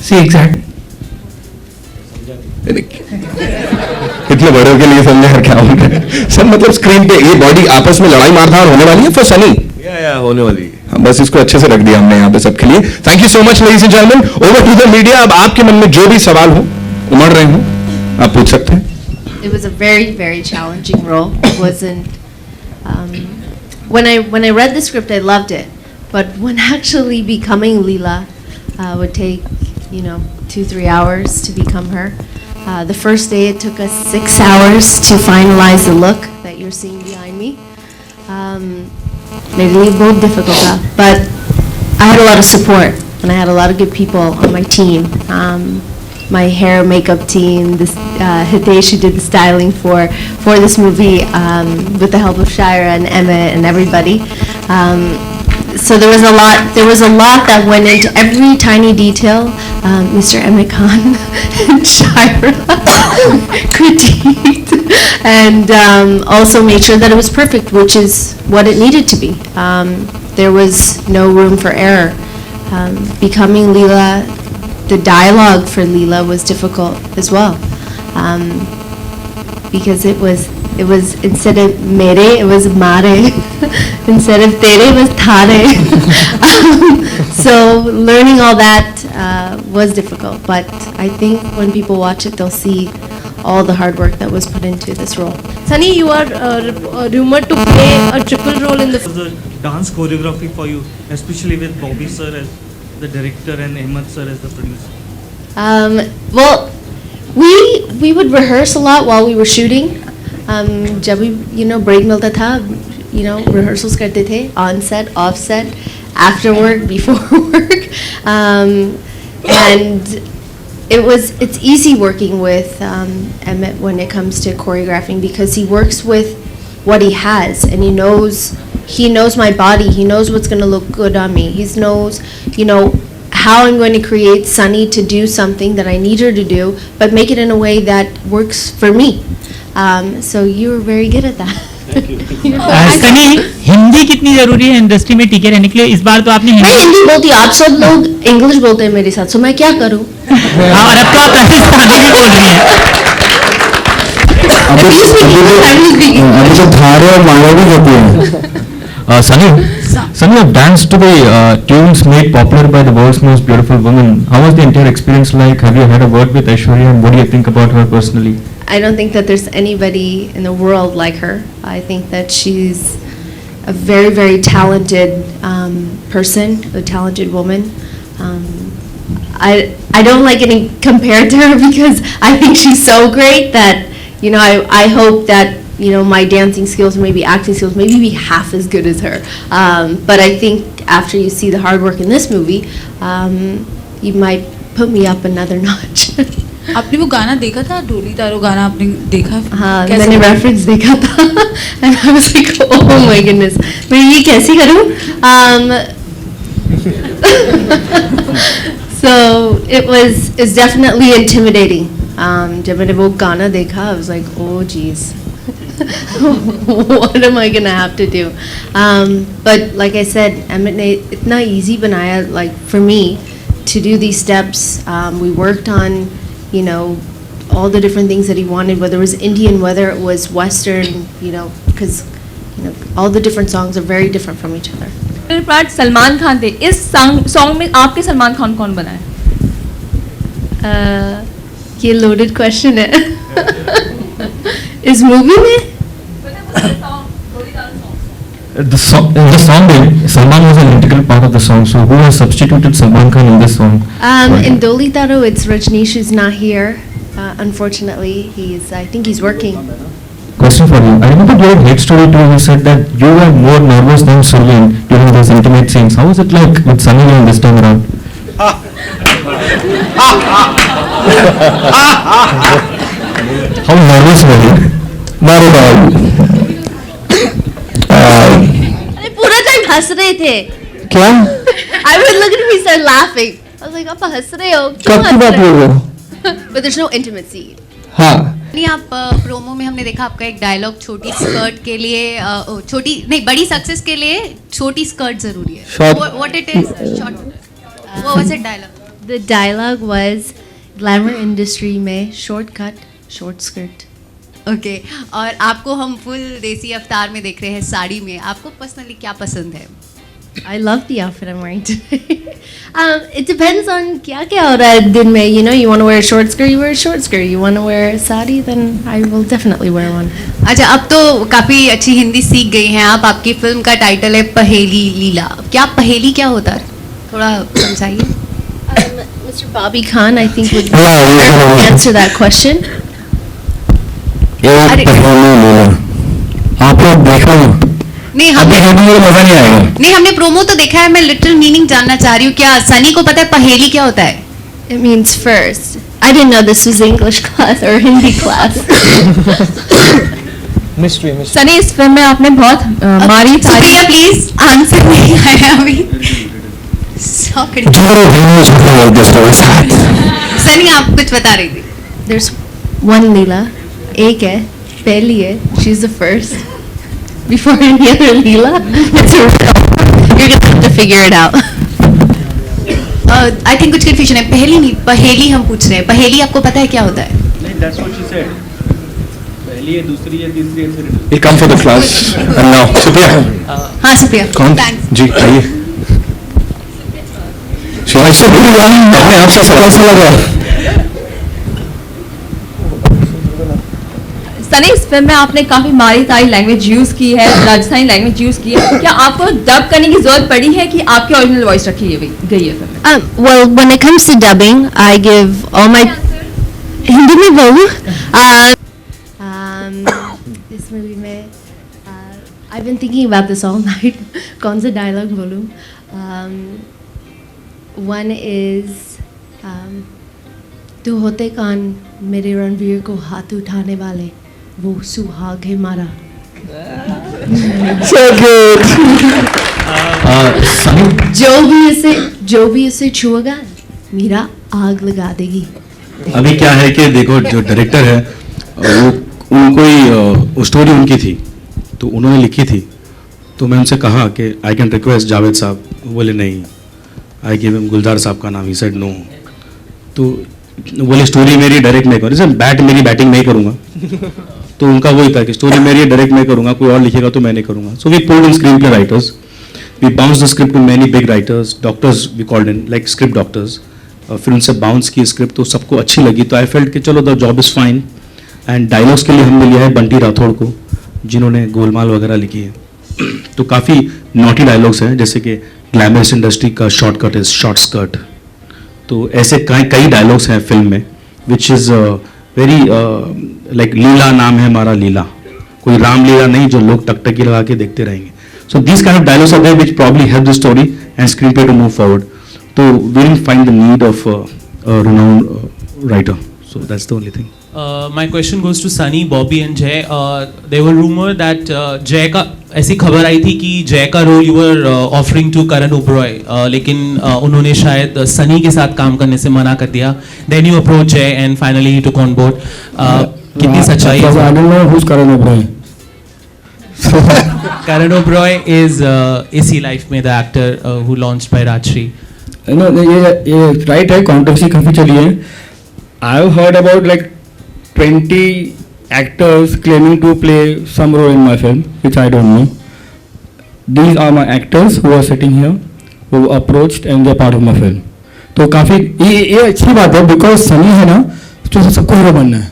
सी exact इतने बड़ों के लिए समझा यार क्या बोल रहे हैं सब. मतलब स्क्रीन पे ये बॉडी आपस में लड़ाई मारधाड़ होने वाली है फॉर सनी. या होने वाली है. हम बस इसको अच्छे से रख दिया हमने यहाँ पे सबके लिए. Thank you so much ladies and gentleman. Over to the media. अब आपके मन में जो भी सवाल हो उमड़ रहे हो आप पूछ सकते हैं. It was a very, very challenging role. It wasn't. When I read the script, I loved it. But when actually becoming Leela would take, 2-3 hours to become her. The first day, it took us 6 hours to finalize the look that you're seeing behind me. It was very difficult, but I had a lot of support, and I had a lot of good people on my team. My hair makeup team, Hitesh, who did the styling for this movie, with the help of Shira and Emmett and everybody. so there was a lot that went into every tiny detail. Mr. Emmett Khan and Shira critiqued and also made sure that it was perfect, which is what it needed to be. There was no room for error. Becoming Leela, the dialogue for Leela was difficult as well, because it was instead of mere, it was mare. Instead of tere, it was thare. So learning all that was difficult, but I think when people watch it, they'll see all the hard work that was put into this role. Sunny, you are rumored to play a triple role in the film. The dance choreography for you, especially with Bobby sir as the director and Ahmed sir as the producer? Well, we would rehearse a lot while we were shooting. जब भी break मिलता था, rehearsals करते थे, on set, off set, after work, before work, and it's easy working with Emmett when it comes to choreographing, because he works with what he has, and he knows my body, he knows what's going to look good on me, he knows how I'm going to create Sunny to do something that I need her to do, but make it in a way that works for me. So you were very good at that. Sunny, Hindi कितनी जरूरी है industry में टिके रहने के लिए? इस बार तो आपने मैं हिंदी बोलती हूँ, आप सब लोग इंग्लिश बोलते हैं मेरे साथ, so मैं क्या करूँ? हाँ, और अब तो आप राजस्थानी भी बोल रही हैं। अभी तो धारे और माया भी होती है। Sunny, you have danced to the tunes made popular by the world's most beautiful woman. How was the entire experience like? Have you had a word with Aishwarya, and what do you think about her personally? I don't think that there's anybody in the world like her. I think that she's a very, very talented person, a talented woman. I don't like getting compared to her because I think she's so great that, I hope that, my dancing skills, maybe acting skills, maybe be half as good as her. But I think after you see the hard work in this movie, you might put me up another notch. आपने वो गाना देखा था, ढोली तारो गाना आपने देखा? हाँ, मैंने रेफरेंस देखा था and I was like, oh my goodness, मैं ये कैसे करूँ? So it's definitely intimidating. जब मैंने वो गाना देखा, I was like, oh geez, what am I gonna have to do? But like I said, Emmett ने इतना easy बनाया, like for me, to do these steps. We worked on all the different things that he wanted, whether it was Indian, whether it was Western, because all the different songs are very different from each other. Part Salman Khan थे, इस song में आपके सलमान खान कौन बना है? ये loaded question है. इस मूवी में? The song, Salman was an integral part of the song. So who has substituted Salman Khan in this song? In Doli Taro, it's Rajneesh who's not here. Unfortunately, I think he's working. Question for you. I remember during Hate Story 2, you said that you were more nervous than Sullivan during those intimate scenes. How was it like with Sunny Leon this time around? How nervous were you? Not at all. अरे पूरा time हंस रहे थे. क्या? I would look at him, he started laughing. I was like, आप हंस रहे हो? क्यों कब की हंस बात रहे बोल हो? रहे हो? But there's no intimate scene. हाँ. नहीं, आप प्रोमो में हमने देखा आपका एक डायलॉग, छोटी स्कर्ट के लिए बड़ी सक्सेस के लिए छोटी स्कर्ट जरूरी है. What it is? Short. What was it dialogue? The dialogue was, glamour industry में shortcut, short skirt. ओके, और आपको हम फुल देसी अवतार में देख रहे हैं, साड़ी में. आपको पर्सनली क्या पसंद है? I love the outfit I'm wearing today. It depends on क्या हो रहा है दिन में. You want to wear a short skirt, you wear a short skirt. You want to wear a sari, then I will definitely wear one. अच्छा, अब तो काफ़ी अच्छी हिंदी सीख गई हैं आप. आपकी फिल्म का टाइटल है पहेली लीला. क्या पहेली क्या होता है? थोड़ा समझाइए. Mr. Bobby Khan, I think, would answer that question. आप लोग देखो. नहीं, हमने मजा नहीं आएगा. नहीं, हमने प्रोमो तो देखा है. मैं लिटिल मीनिंग जानना चाह रही हूँ. क्या सनी को पता है पहेली क्या होता है? It means first. I didn't know this was English class or Hindi class. Mystery Sunny, इस फिल्म में आपने बहुत मारी सुप्रिया प्लीज आंसर नहीं आया अभी। सनी आप कुछ बता रही थी। There's one Leela, एक है, पहली है, she's the first. Before any other Leela, it's a riddle. You're gonna have to figure it out. I think कुछ कंफ्यूजन है। पहेली नहीं, पहेली हम पूछ रहे हैं। पहेली आपको पता है क्या होता है? That's what she said. पहली है, दूसरी है, तीसरी है, फिर He'll come for the class. And now, Supriya. हाँ सुप्रिया, कौन? थैंक्स। जी आइए। शिवाय से भूल गया, अपने आप से सवाल सा लगा। सनी, इस फिल्म में आपने काफी मारी तारी लैंग्वेज यूज की है, राजस्थानी लैंग्वेज यूज की है। क्या आपको डब करने की जरूरत पड़ी है कि आपकी ओरिजिनल वॉइस रखी गई है फिल्म में? Well, when it comes to dubbing, I give all my Hindi में बोलूं? इस मूवी में I've been thinking about this all night. कौन सा डायलॉग बोलूं? One is तू होते कान मेरे रणवीर को हाथ उठाने वाले, वो सुहाग है मारा। So good. Sunny, जो भी इसे छुएगा मेरा आग लगा देगी। अभी क्या है कि देखो जो डायरेक्टर है वो उनको ही वो स्टोरी उनकी थी तो उन्होंने लिखी थी, तो मैं उनसे कहा कि आई कैन रिक्वेस्ट जावेद साहब, बोले नहीं। आई गिव हिम गुलजार साहब का नाम, ही सेड नो। तो बोले स्टोरी मेरी डायरेक्ट मैं करूँ, मेरी बैटिंग मैं ही करूँगा। तो उनका वही था कि स्टोरी मेरी डायरेक्ट मैं करूँगा, कोई और लिखेगा तो मैं नहीं करूँगा। So we pulled in screenplay writers, we bounce the script to many big writers, doctors we called in like script doctors. फिर उनसे बाउंस की स्क्रिप्ट, तो सबको अच्छी लगी। तो आई फेल्ट कि चलो the job is fine. And dialogues के लिए हमने लिया है बंटी राठौड़ को, जिन्होंने गोलमाल वगैरह लिखी है। तो काफ़ी नॉटी डायलॉग्स हैं, जैसे कि ग्लैमरस इंडस्ट्री का शॉर्टकट इज शॉर्ट स्कर्ट। तो ऐसे कई डायलॉग्स हैं फिल्म में, विच इज़ वेरी लाइक लीला नाम है हमारा लीला, कोई रामलीला नहीं जो लोग टकटकी लगा के देखते रहेंगे। So this kind of dialogues are there which probably help the story and screen play to move forward. तो we didn't find the need of renowned writer, so that's the only thing. My question goes to Sunny, Bobby and Jay. There were rumor that Jay का ऐसी खबर आई थी कि जय का role you were offering to Karan Oberoi, लेकिन उन्होंने शायद सनी के साथ काम करने से मना कर दिया. Then you approached Jay and finally he took on board. कितनी सच्चाई है? I don't know who's Karan Oberoi. Karan Oberoi is AC Life में the actor who launched by Rajshri. No, ये राइट है, कॉन्ट्रोवर्सी काफ़ी चली है. I have heard about like 20 actors claiming to play some role in my film, which I don't know. These are my actors who are sitting here, who approached and they're part of my film. तो काफ़ी ये अच्छी बात है, because Sunny है ना, तो सबको हीरो बनना है,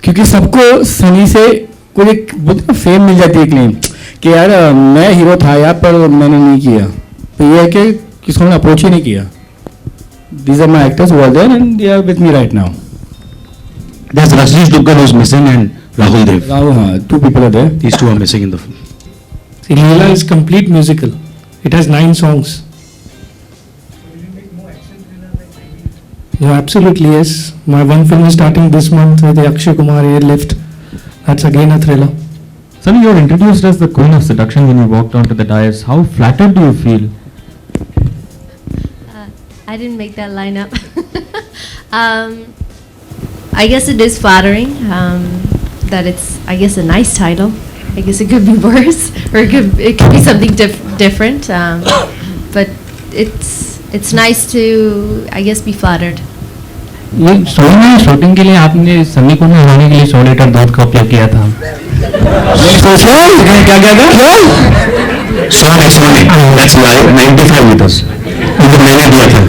क्योंकि सबको सनी से कोई फेम मिल जाती है, क्लेम कि यार मैं हीरो था यार पर मैंने नहीं किया. तो ये है कि किसी ने अप्रोच ही नहीं किया. These are my actors who are there and they are with me right now. There's Rajneesh Duggal who's missing and Rahul Dev. Now, two people are there. These two are missing in the film. See, Leela is complete musical. It has 9 songs. Yeah, absolutely yes. My one film is starting this month with Akshay Kumar, Airlift. That's again a thriller. Sunny, you were introduced as the queen of seduction when you walked onto the dais. How flattered do you feel? I didn't make that line up. I guess it is flattering that it's, I guess, a nice title. I guess it could be worse, or it could be something different. But it's nice to, I guess, be flattered. ये song में shooting के लिए आपने सनी को नहलाने के लिए 100 litre दूध का उपयोग किया था. क्या क्या था? Sorry, that's lie. 95 liters. इधर मैंने दिया था.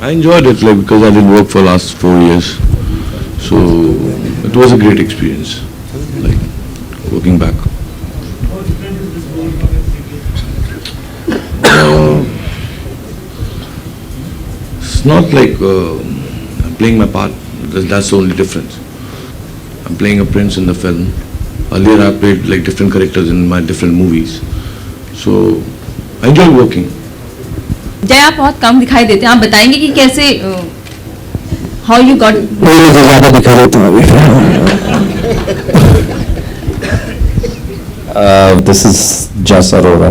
I enjoyed it because I didn't work for the last 4 years, so it was a great experience, like working back. It's not like I'm playing my part. That's the only difference. I'm playing a prince in the film. Earlier I played like different characters in my different movies, so I enjoy working. जय, आप बहुत कम दिखाई देते हैं. आप बताएंगे कि कैसे how you got. मुझे तो ज़्यादा दिखा देता हूँ अभी। This is Jas Arora,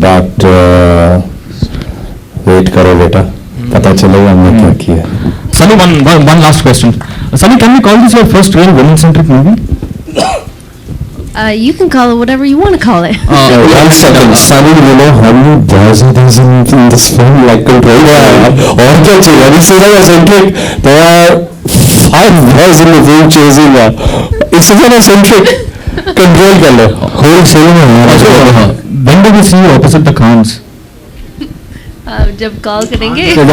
but wait करो बेटा, पता चलेगा हमने क्या किया। Sunny, one last question. Sunny, can we call this your first real women-centric movie? You can call it whatever you want to call it. One second, Sunny, you know how many boys are there in this film? Like control. और क्या चाहिए? अभी सीधा eccentric. There are 5 boys in the film chasing her. It's even eccentric. Control कर लो. Whole film है. Also, when did we see you opposite the Khans? जब call करेंगे खान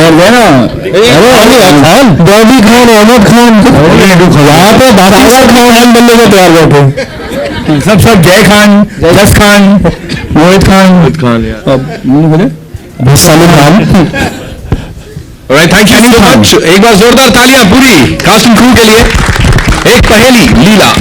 बॉबी खान अहमद खान यहाँ पे बादशाह खान बनने को तैयार बैठे सब Jay Khan Jas Khan Mohit Khan Salim Khan. Thank you so much. एक बार जोरदार तालियां पूरी कास्ट एंड क्रू के लिए। एक पहेली लीला।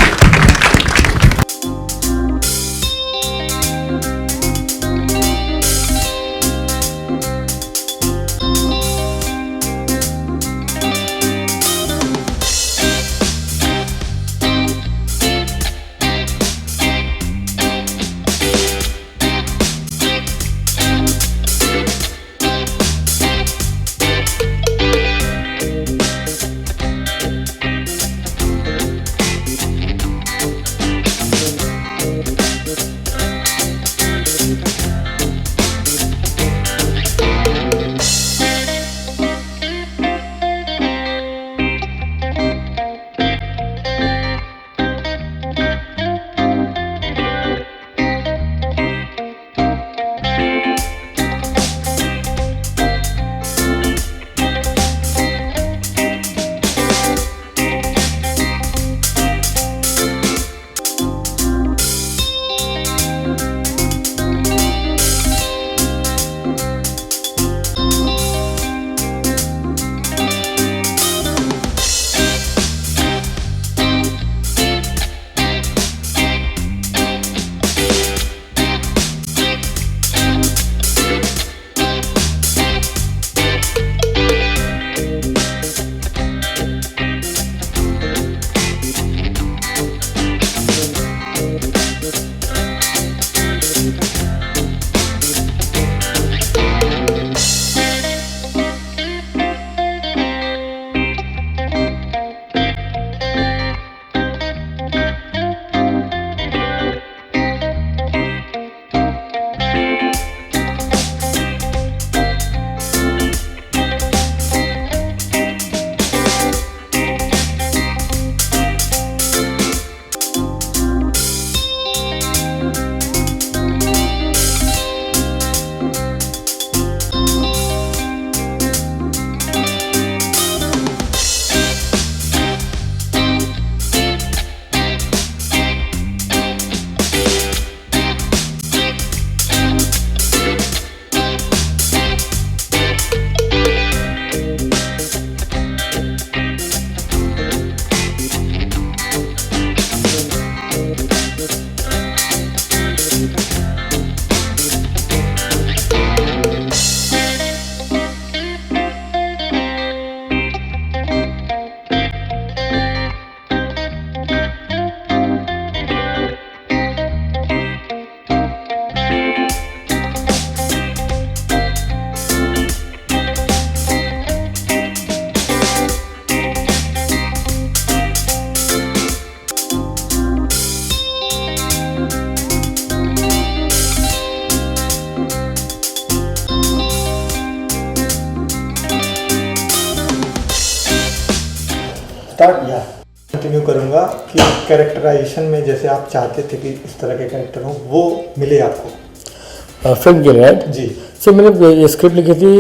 कंटिन्यू करूँगा कि कैरेक्टराइजेशन में जैसे आप चाहते थे कि इस तरह के कैरेक्टर हो वो मिले आपको फिल्म के लिए राइट जी। सर मैंने ये स्क्रिप्ट लिखी थी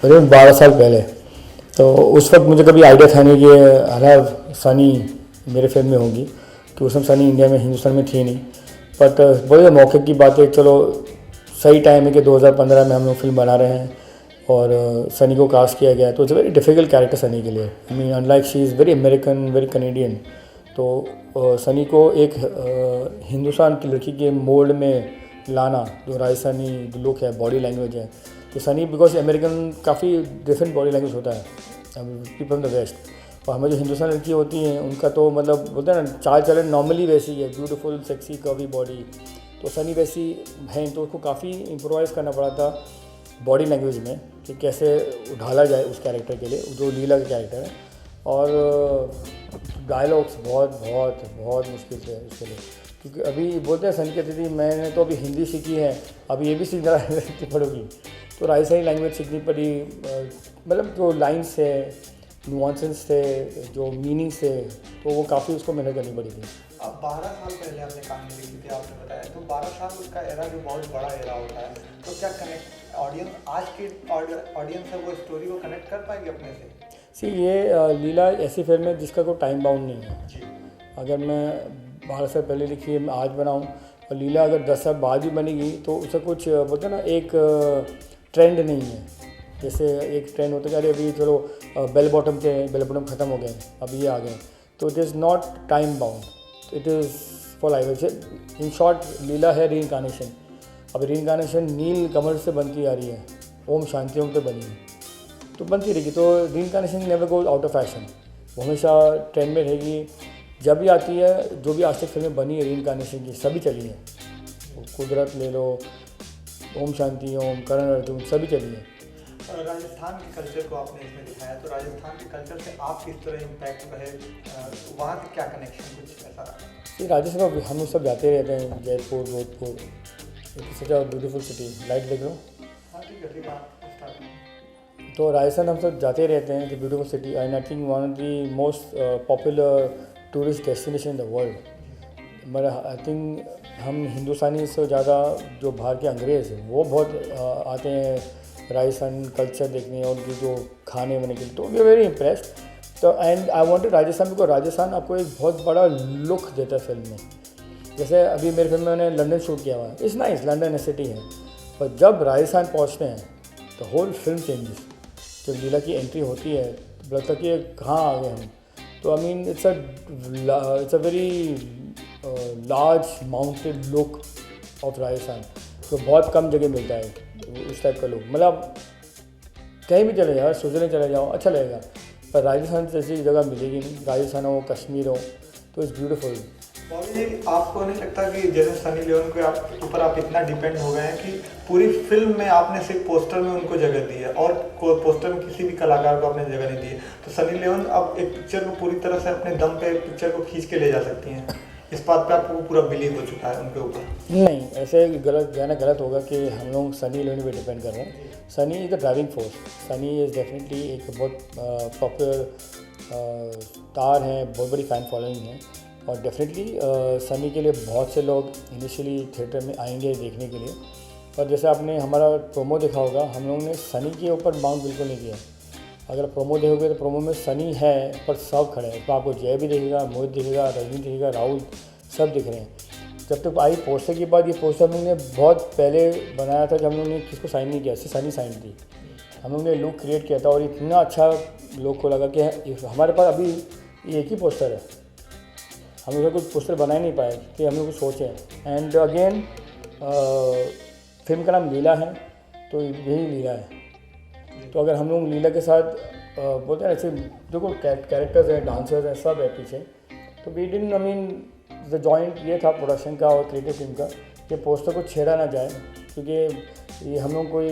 करीब 12 साल पहले, तो उस वक्त मुझे कभी आइडिया था नहीं कि हरा सनी मेरे फिल्म में होगी, कि उस समय सनी इंडिया में हिंदुस्तान में थी नहीं। बट बड़े मौके की बात है, चलो सही टाइम है कि 2015 में हम लोग फिल्म बना रहे हैं और सनी को कास्ट किया गया, तो it's very difficult character Sunny के लिए। I mean unlike she is very American, very Canadian, तो सनी को एक हिंदुस्तान की लड़की के मोल्ड में लाना, जो राजस्थानी लुक है, बॉडी लैंग्वेज है, तो सनी बिकॉज अमेरिकन काफ़ी डिफरेंट बॉडी लैंग्वेज होता है, पीपल द वेस्ट। और हमें जो हिंदुस्तान लड़की होती हैं उनका तो मतलब बोलते हैं ना चाल चलन नॉर्मली वैसी है, ब्यूटीफुल सेक्सी कर्वी बॉडी। तो सनी वैसी हैं तो उसको काफ़ी इम्प्रोवाइज़ करना पड़ा था बॉडी लैंग्वेज में कि कैसे ढाला जाए उस कैरेक्टर के लिए, जो लीला का कैरेक्टर है। और डायलॉग्स बहुत बहुत बहुत मुश्किल थे उसके लिए, क्योंकि अभी बोलते हैं सनी कहती थी मैंने तो अभी हिंदी सीखी है, अभी ये भी सीखना पड़ेगी। तो राजस्थानी लैंग्वेज सीखनी पड़ी, मतलब जो लाइन्स है, नुआंसेस थे, जो मीनिंग्स थे, तो वो काफ़ी उसको मेहनत करनी पड़ी थी। अब 12 साल पहले आपने कहानी लिखी थी, आपने बताया, तो 12 साल का एरा जो बहुत बड़ा एरा होता है, तो क्या कनेक्ट ऑडियंस, आज की ऑडियंस है वो स्टोरी को कनेक्ट कर पाएगी अपने से? सी ये लीला ऐसी फिल्म है जिसका कोई टाइम बाउंड नहीं है जी। अगर मैं 12 साल पहले लिखी है, मैं आज बनाऊँ, और लीला अगर 10 साल बाद भी बनेगी तो उसका कुछ बोलते हैं ना एक ट्रेंड नहीं है। जैसे एक ट्रेंड होता है कि अरे अभी चलो बेल बॉटम ख़त्म हो गए, अभी ये आ गए, तो it is not time bound, it is for life. In short Leela है री इनकारनेशन। अब री इनकारनेशन नील कमल से बनती आ रही है, ओम शांति ओम तो बनी है, तो बनती रहेगी। तो री incarnation never goes out of fashion, वो हमेशा ट्रेंड में रहेगी। जब भी आती है, जो भी आज तक फिल्में बनी है री इनकारनेशन की सभी चली हैं, कुदरत ले लो, ओम शांति ओम, करण अर्जुन, सभी चली हैं। राजस्थान के कल्चर को आपने इसमें दिखाया, तो राजस्थान के कल्चर से आप किस तरह इम्पैक्ट रहे, वहाँ से क्या कनेक्शन कुछ ऐसा रहा? राजस्थान में हम लोग सब जाते रहते हैं, Jaipur, Jodhpur, it's such a beautiful city. Light देख लो। हाँ ठीक है, ठीक है। तो राजस्थान हम सब जाते रहते हैं, it's beautiful city and I think one of the most popular tourist destination in the world. मगर आई थिंक हम हिंदुस्तानी से ज़्यादा जो बाहर के अंग्रेज़ हैं वो बहुत आते हैं राजस्थान कल्चर देखने और उनकी जो खाने वाने के लिए, तो वी आर वेरी इम्प्रेस्ड। तो and I wanted Rajasthan, because Rajasthan आपको एक बहुत बड़ा लुक देता है फिल्म में। जैसे अभी मेरी फिल्म में मैंने लंदन शूट किया हुआ है, इट्स नाइस, लंदन सिटी है, पर जब राजस्थान पहुँचते हैं तो होल फिल्म चेंजेस। जब लीला की एंट्री होती है तो लगता है कि कहाँ आ गए हम। तो I mean it's a very large mounted look of Rajasthan, तो बहुत कम जगह मिलता है इस टाइप का लुक। मतलब कहीं भी चले जाओ, स्विट्जरलैंड चले जाओ, अच्छा लगेगा, पर राजस्थान जैसी जगह मिलेगी नहीं। राजस्थान हो, कश्मीर हो, तो इट्स ब्यूटीफुल। आपको नहीं लगता कि जैसे सनी लियोन के ऊपर आप इतना डिपेंड हो गए हैं कि पूरी फिल्म में आपने सिर्फ पोस्टर में उनको जगह दी है और पोस्टर में किसी भी कलाकार को आपने जगह नहीं दी है, तो सनी लियोन अब एक पिक्चर को पूरी तरह से अपने दम पे पिक्चर को खींच के ले जा सकती हैं? इस बात पे आपको पूरा बिलीव हो चुका है उनके ऊपर? नहीं, ऐसे गलत होगा कि हम लोग सनी लियोन पे डिपेंड कर रहे हैं। Sunny is the driving force. Sunny is definitely एक बहुत पॉपुलर स्टार हैं, बहुत बड़ी फ़ैन फॉलोइंग है, और डेफिनेटली सनी के लिए बहुत से लोग इनिशियली थिएटर में आएंगे देखने के लिए। और जैसे आपने हमारा प्रोमो देखा होगा, हम लोगों ने सनी के ऊपर मांग बिल्कुल नहीं किया। अगर प्रोमो देखोगे तो प्रोमो में सनी है पर सब खड़े हैं, तो आपको जय भी दिखेगा, मोहित दिखेगा, रजनी दिखेगा, राहुल, सब दिख रहे हैं। जब तक आई पोस्टर के बाद, ये पोस्टर हम लोग ने बहुत पहले बनाया था, जब हम लोग ने किसको साइन नहीं किया, सिर्फ सनी साइन थी। हम लोग ने लुक क्रिएट किया था और इतना अच्छा लोग को लगा कि हमारे पास अभी एक ही पोस्टर है, हम लोग कुछ पोस्टर बना ही नहीं पाए कि हम लोग कुछ सोचें। एंड अगेन फिल्म का नाम लीला है, तो यही लीला है। तो अगर हम लोग लीला के साथ बोलते हैं ऐसे देखो कैरेक्टर्स हैं, डांसर्स हैं, सब है पीछे, तो we didn't, I mean the joint ये था प्रोडक्शन का और क्रिएटिव टीम का कि पोस्टर को छेड़ा ना जाए, क्योंकि ये हम लोग कोई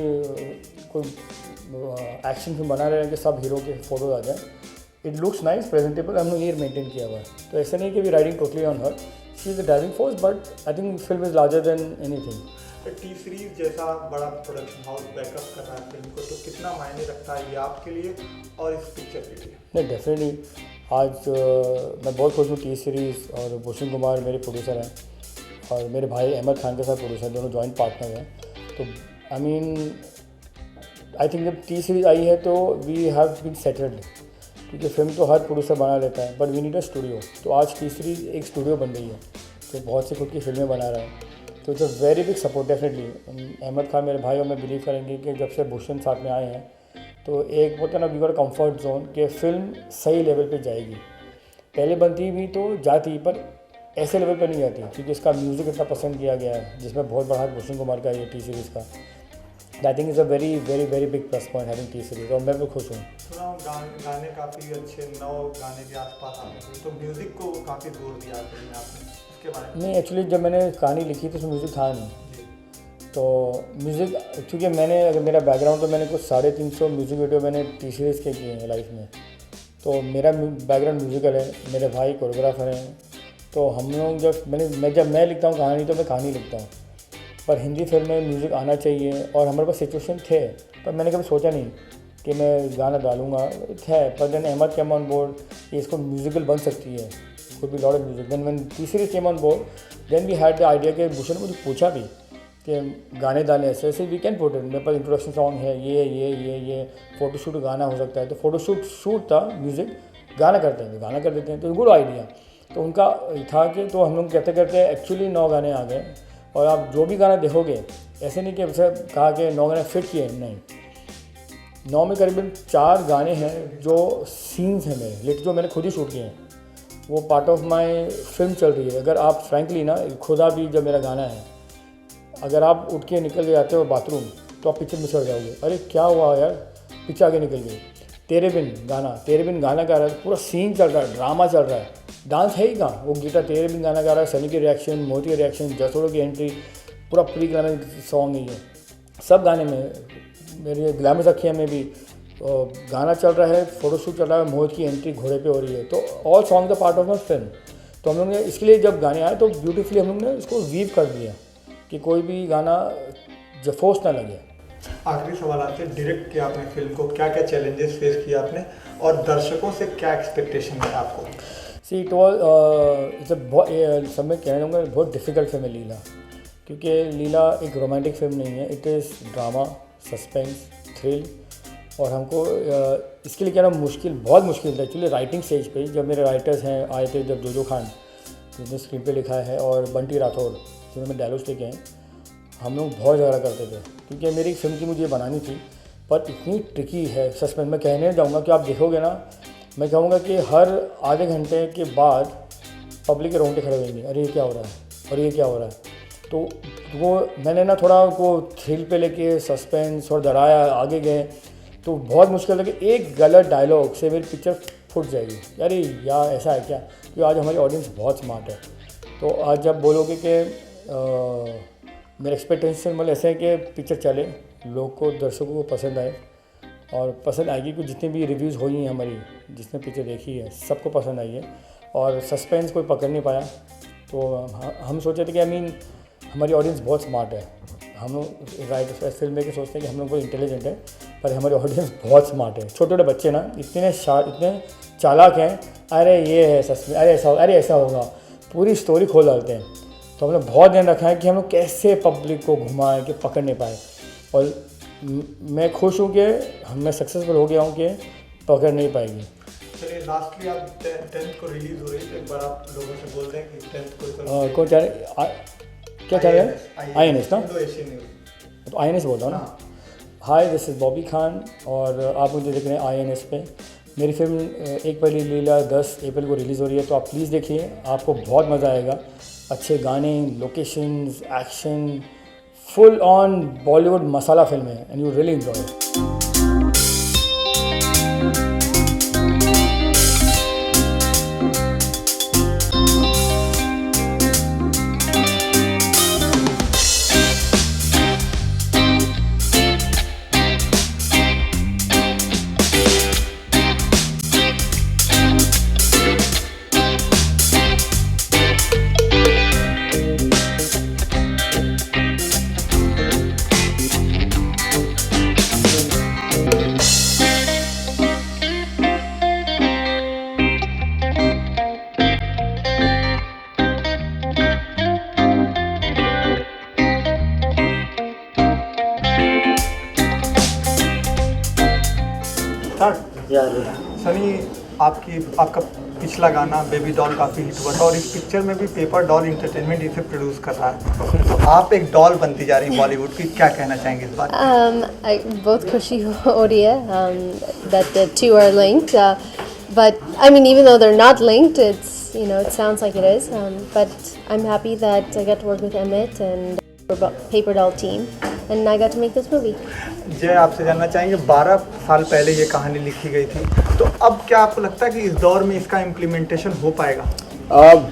एक्शन फिल्म बना रहे हैं कि सब हीरो के फोटोज आ जाए। इट लुक्स नाइस, प्रेजेंटेबल, हम लोग ये मेंटेन किया हुआ है। तो ऐसा नहीं कि we riding totally on her, she is the driving force, but I think film is larger than anything. T series जैसा बड़ा प्रोडक्शन हाउस बैकअप कर रहा है फिल्म को, तो कितना मायने रखता है ये आपके लिए और इस पिक्चर के लिए? नहीं, डेफिनेटली आज मैं बहुत खुश हूँ। टी सीरीज़ और भूषण कुमार मेरे प्रोड्यूसर हैं और मेरे भाई अहमद खान के साथ प्रोड्यूसर, दोनों जॉइंट पार्टनर हैं। तो आई मीन आई थिंक जब टी सीरीज़ आई है तो वी हैव बीन सेटल्ड, क्योंकि फिल्म तो हर प्रोड्यूसर बना लेता है, but we need a studio. तो आज टी सीरीज़ एक स्टूडियो बन गई है, तो बहुत सी खुद की फिल्में बना रहा है, तो it's a very big support definitely. Ahmed Khan मेरे भाई और मैं बिलीव करेंगे कि जब से भूषण साथ में आए हैं, तो एक बोलते ना वी गॉट कंफर्ट जोन कि फिल्म सही लेवल पे जाएगी। पहले बनती भी तो जाती, पर ऐसे लेवल पे नहीं जाती, क्योंकि इसका म्यूज़िक इतना पसंद किया गया है, जिसमें बहुत बड़ा हाथ भूषण कुमार का ये टी सीरीज़ का। I think is a very very very big plus point having T series, और मैं भी खुश हूँ। सुना हूँ गाने काफ़ी अच्छे 9 गाने के आसपास आपने, तो म्यूज़िक को काफ़ी जोर दिया आपने, उसके बारे में? नहीं, एक्चुअली जब मैंने कहानी लिखी तो उसमें म्यूज़िक था नहीं, तो म्यूज़िक क्योंकि मैंने, अगर मेरा बैकग्राउंड तो मैंने कुछ 350 म्यूज़िक वीडियो मैंने टी सीरीज़ के किए हैं लाइफ में, तो मेरा बैकग्राउंड म्यूज़िकल है, मेरे भाई कोरियोग्राफर हैं, तो हम लोग जब मैं लिखता हूँ कहानी तो मैं कहानी लिखता हूँ, पर हिंदी फिल्म में म्यूज़िक आना चाहिए, और हमारे पास सिचुएशन थे, पर मैंने कभी सोचा नहीं कि मैं गाना डालूँगा, है, पर then Ahmed came on board कि इसको म्यूज़िकल बन सकती है, could be lot of music, then when T series came on board, then we had the idea कि भूषण ने मुझे पूछा भी कि गाने डालने ऐसे ऐसे वी कैन पुट इट, मेरे पास इंट्रोडक्शन सॉन्ग है, ये फ़ोटोशूट गाना हो सकता है, तो फ़ोटोशूट था, म्यूज़िक गाना करते हैं, गाना कर देते हैं, तो गुड आइडिया। तो उनका था कि, तो हम लोग कहते करते एक्चुअली 9 गाने आ गए, और आप जो भी गाना देखोगे ऐसे नहीं कि वैसे कहा कि 9 गाने फिट किए, नहीं, 9 में करीबन 4 गाने हैं जो सीन्स हैं मेरे, लेकिन जो मैंने खुद ही शूट किए हैं, वो पार्ट ऑफ माई फिल्म चल रही है। अगर आप फ्रैंकली ना, खुदा भी जब मेरा गाना है, अगर आप उठ के निकल के जाते हो बाथरूम तो आप पिक्चर मिस कर जाओगे, अरे क्या हुआ यार, पिक्चर आगे निकल गई। तेरे बिन गाना गा रहा है, पूरा सीन चल रहा है, ड्रामा चल रहा है, डांस है ही कहाँ, वो गीता तेरे बिन गाना गा रहा है, सनी की रिएक्शन, मोती की रिएक्शन, जसोड़ो की एंट्री, पूरा प्री ग्लैमर सॉन्ग है ये, सब गाने में, मेरे ग्लैमर अखियाँ में भी गाना चल रहा है, फोटोशूट चल रहा है, मोहित की एंट्री घोड़े पे हो रही है, तो all song the part of my film. तो हम लोग ने इसके लिए जब गाने आए तो ब्यूटीफुली हम लोग ने इसको वीव कर दिया कि कोई भी गाना फोर्स ना लगे। आखिरी सवाल आपसे, डायरेक्ट किया आपने फिल्म को, क्या क्या चैलेंजेस फेस किया आपने, और दर्शकों से क्या एक्सपेक्टेशन है आपको? सी इट वॉज सब में कहना चाहूँगा बहुत डिफ़िकल्ट फिल्म है लीला, क्योंकि लीला एक रोमांटिक फिल्म नहीं है, it is drama, suspense, thrill, और हमको इसके लिए कहना बहुत मुश्किल था एक्चुअली राइटिंग स्टेज पे। जब मेरे राइटर्स हैं आए थे, जब जोजो खान जिसने स्क्रीन पे लिखा है, और बंटी राठौर जिन्होंने डायलॉग्स लिखे हैं, हम लोग बहुत झगड़ा करते थे, क्योंकि मेरी फिल्म की मुझे बनानी थी, पर इतनी ट्रिकी है सस्पेंस। मैं कहने जाऊँगा कि आप देखोगे ना, मैं कहूँगा कि हर आधे घंटे के बाद पब्लिक के रोंगटे खड़े होंगे, अरे ये क्या हो रहा है, और ये क्या हो रहा है। तो वो मैंने ना थोड़ा उनको थ्रिल पे लेके सस्पेंस और डराया, आगे गए, तो बहुत मुश्किल है कि एक गलत डायलॉग से मेरी पिक्चर फूट जाएगी, अरे यार ऐसा है क्या, क्योंकि आज हमारी ऑडियंस बहुत स्मार्ट है। तो आज जब बोलोगे कि मेरे एक्सपेक्टेशन मतलब ऐसे है कि पिक्चर चले, लोग को, दर्शकों को पसंद आए, और पसंद आएगी, क्योंकि जितनी भी रिव्यूज़ हुई हैं हमारी, जिसने पिक्चर देखी है, सबको पसंद आई है, और सस्पेंस कोई पकड़ नहीं पाया। तो हम सोचे थे कि हमारी ऑडियंस बहुत स्मार्ट है, हम लोग राइट फिल्म मेकर सोचते हैं कि हम लोग बहुत इंटेलिजेंट है, पर हमारी ऑडियंस बहुत स्मार्ट है। छोटे छोटे बच्चे ना इतने चालाक हैं, अरे ये है सस्पेंस, अरे ऐसा होगा, पूरी स्टोरी खोल डालते हैं। तो हमने बहुत ध्यान रखा है कि हम लोग कैसे पब्लिक को घुमाएं कि पकड़ नहीं पाए, और मैं खुश हूँ कि मैं सक्सेसफुल हो गया हूँ कि पकड़ नहीं पाएगी। चलिए लास्टली आप 10th को रिलीज़ हो रही है, तो एक बार आप लोगों से बोल दें कि 10th को कौन क्या चाह रहे हैं? INS ना, तो INS बोल रहा हूँ ना। हाय, दिस इज़ बॉबी खान, और आप मुझे देख रहे हैं INS पे। मेरी फिल्म एक पहली लीला 10 अप्रैल को रिलीज़ हो रही है, तो आप प्लीज़ देखिए, आपको बहुत मज़ा आएगा। अच्छे गाने, locations, action, full on Bollywood masala film है, and you really enjoy it. Sunny, आपका पिछला गाना बेबी डॉल काफ़ी हिट हुआ था, और इस पिक्चर में भी पेपर डॉल इंटरटेनमेंट इसे प्रोड्यूस कर रहा है, तो आप एक डॉल बनती जा रही हैं बॉलीवुड की, क्या कहना चाहेंगे इस बात? बहुत खुशी हो रही है that the two are linked, but I mean even though they're not linked, it's it sounds like it is, but I'm happy that I got to work with Emmett and Paper Doll team. and I got to make this movie. जय, आपसे जानना चाहेंगे 12 साल पहले ये कहानी लिखी गई थी, तो अब क्या आपको लगता है कि इस दौर में इसका इम्प्लीमेंटेशन हो पाएगा?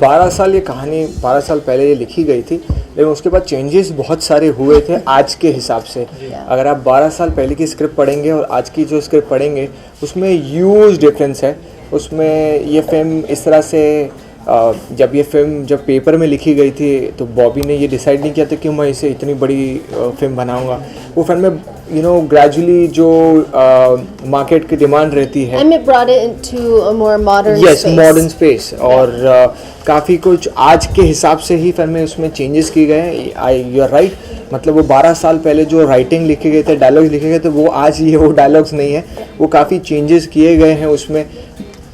12 साल ये कहानी 12 साल पहले ये लिखी गई थी, लेकिन उसके बाद चेंजेस बहुत सारे हुए थे आज के हिसाब से। अगर आप 12 साल पहले की स्क्रिप्ट पढ़ेंगे और आज की जो स्क्रिप्ट पढ़ेंगे उसमें ह्यूज डिफरेंस है। उसमें ये फिल्म इस तरह से जब पेपर में लिखी गई थी तो बॉबी ने ये डिसाइड नहीं किया था कि मैं इसे इतनी बड़ी फिल्म बनाऊंगा। वो फिल्म में ग्रेजुअली जो मार्केट की डिमांड रहती है, And it brought it into a more modern yes, space. Modern space, और काफ़ी कुछ आज के हिसाब से ही फिल्म में उसमें चेंजेस किए गए हैं। यू आर राइट, मतलब वो 12 साल पहले जो राइटिंग लिखे गए थे, डायलॉग्स लिखे गए थे, वो आज ये वो डायलॉग्स नहीं है, वो काफ़ी चेंजेस किए गए हैं। उसमें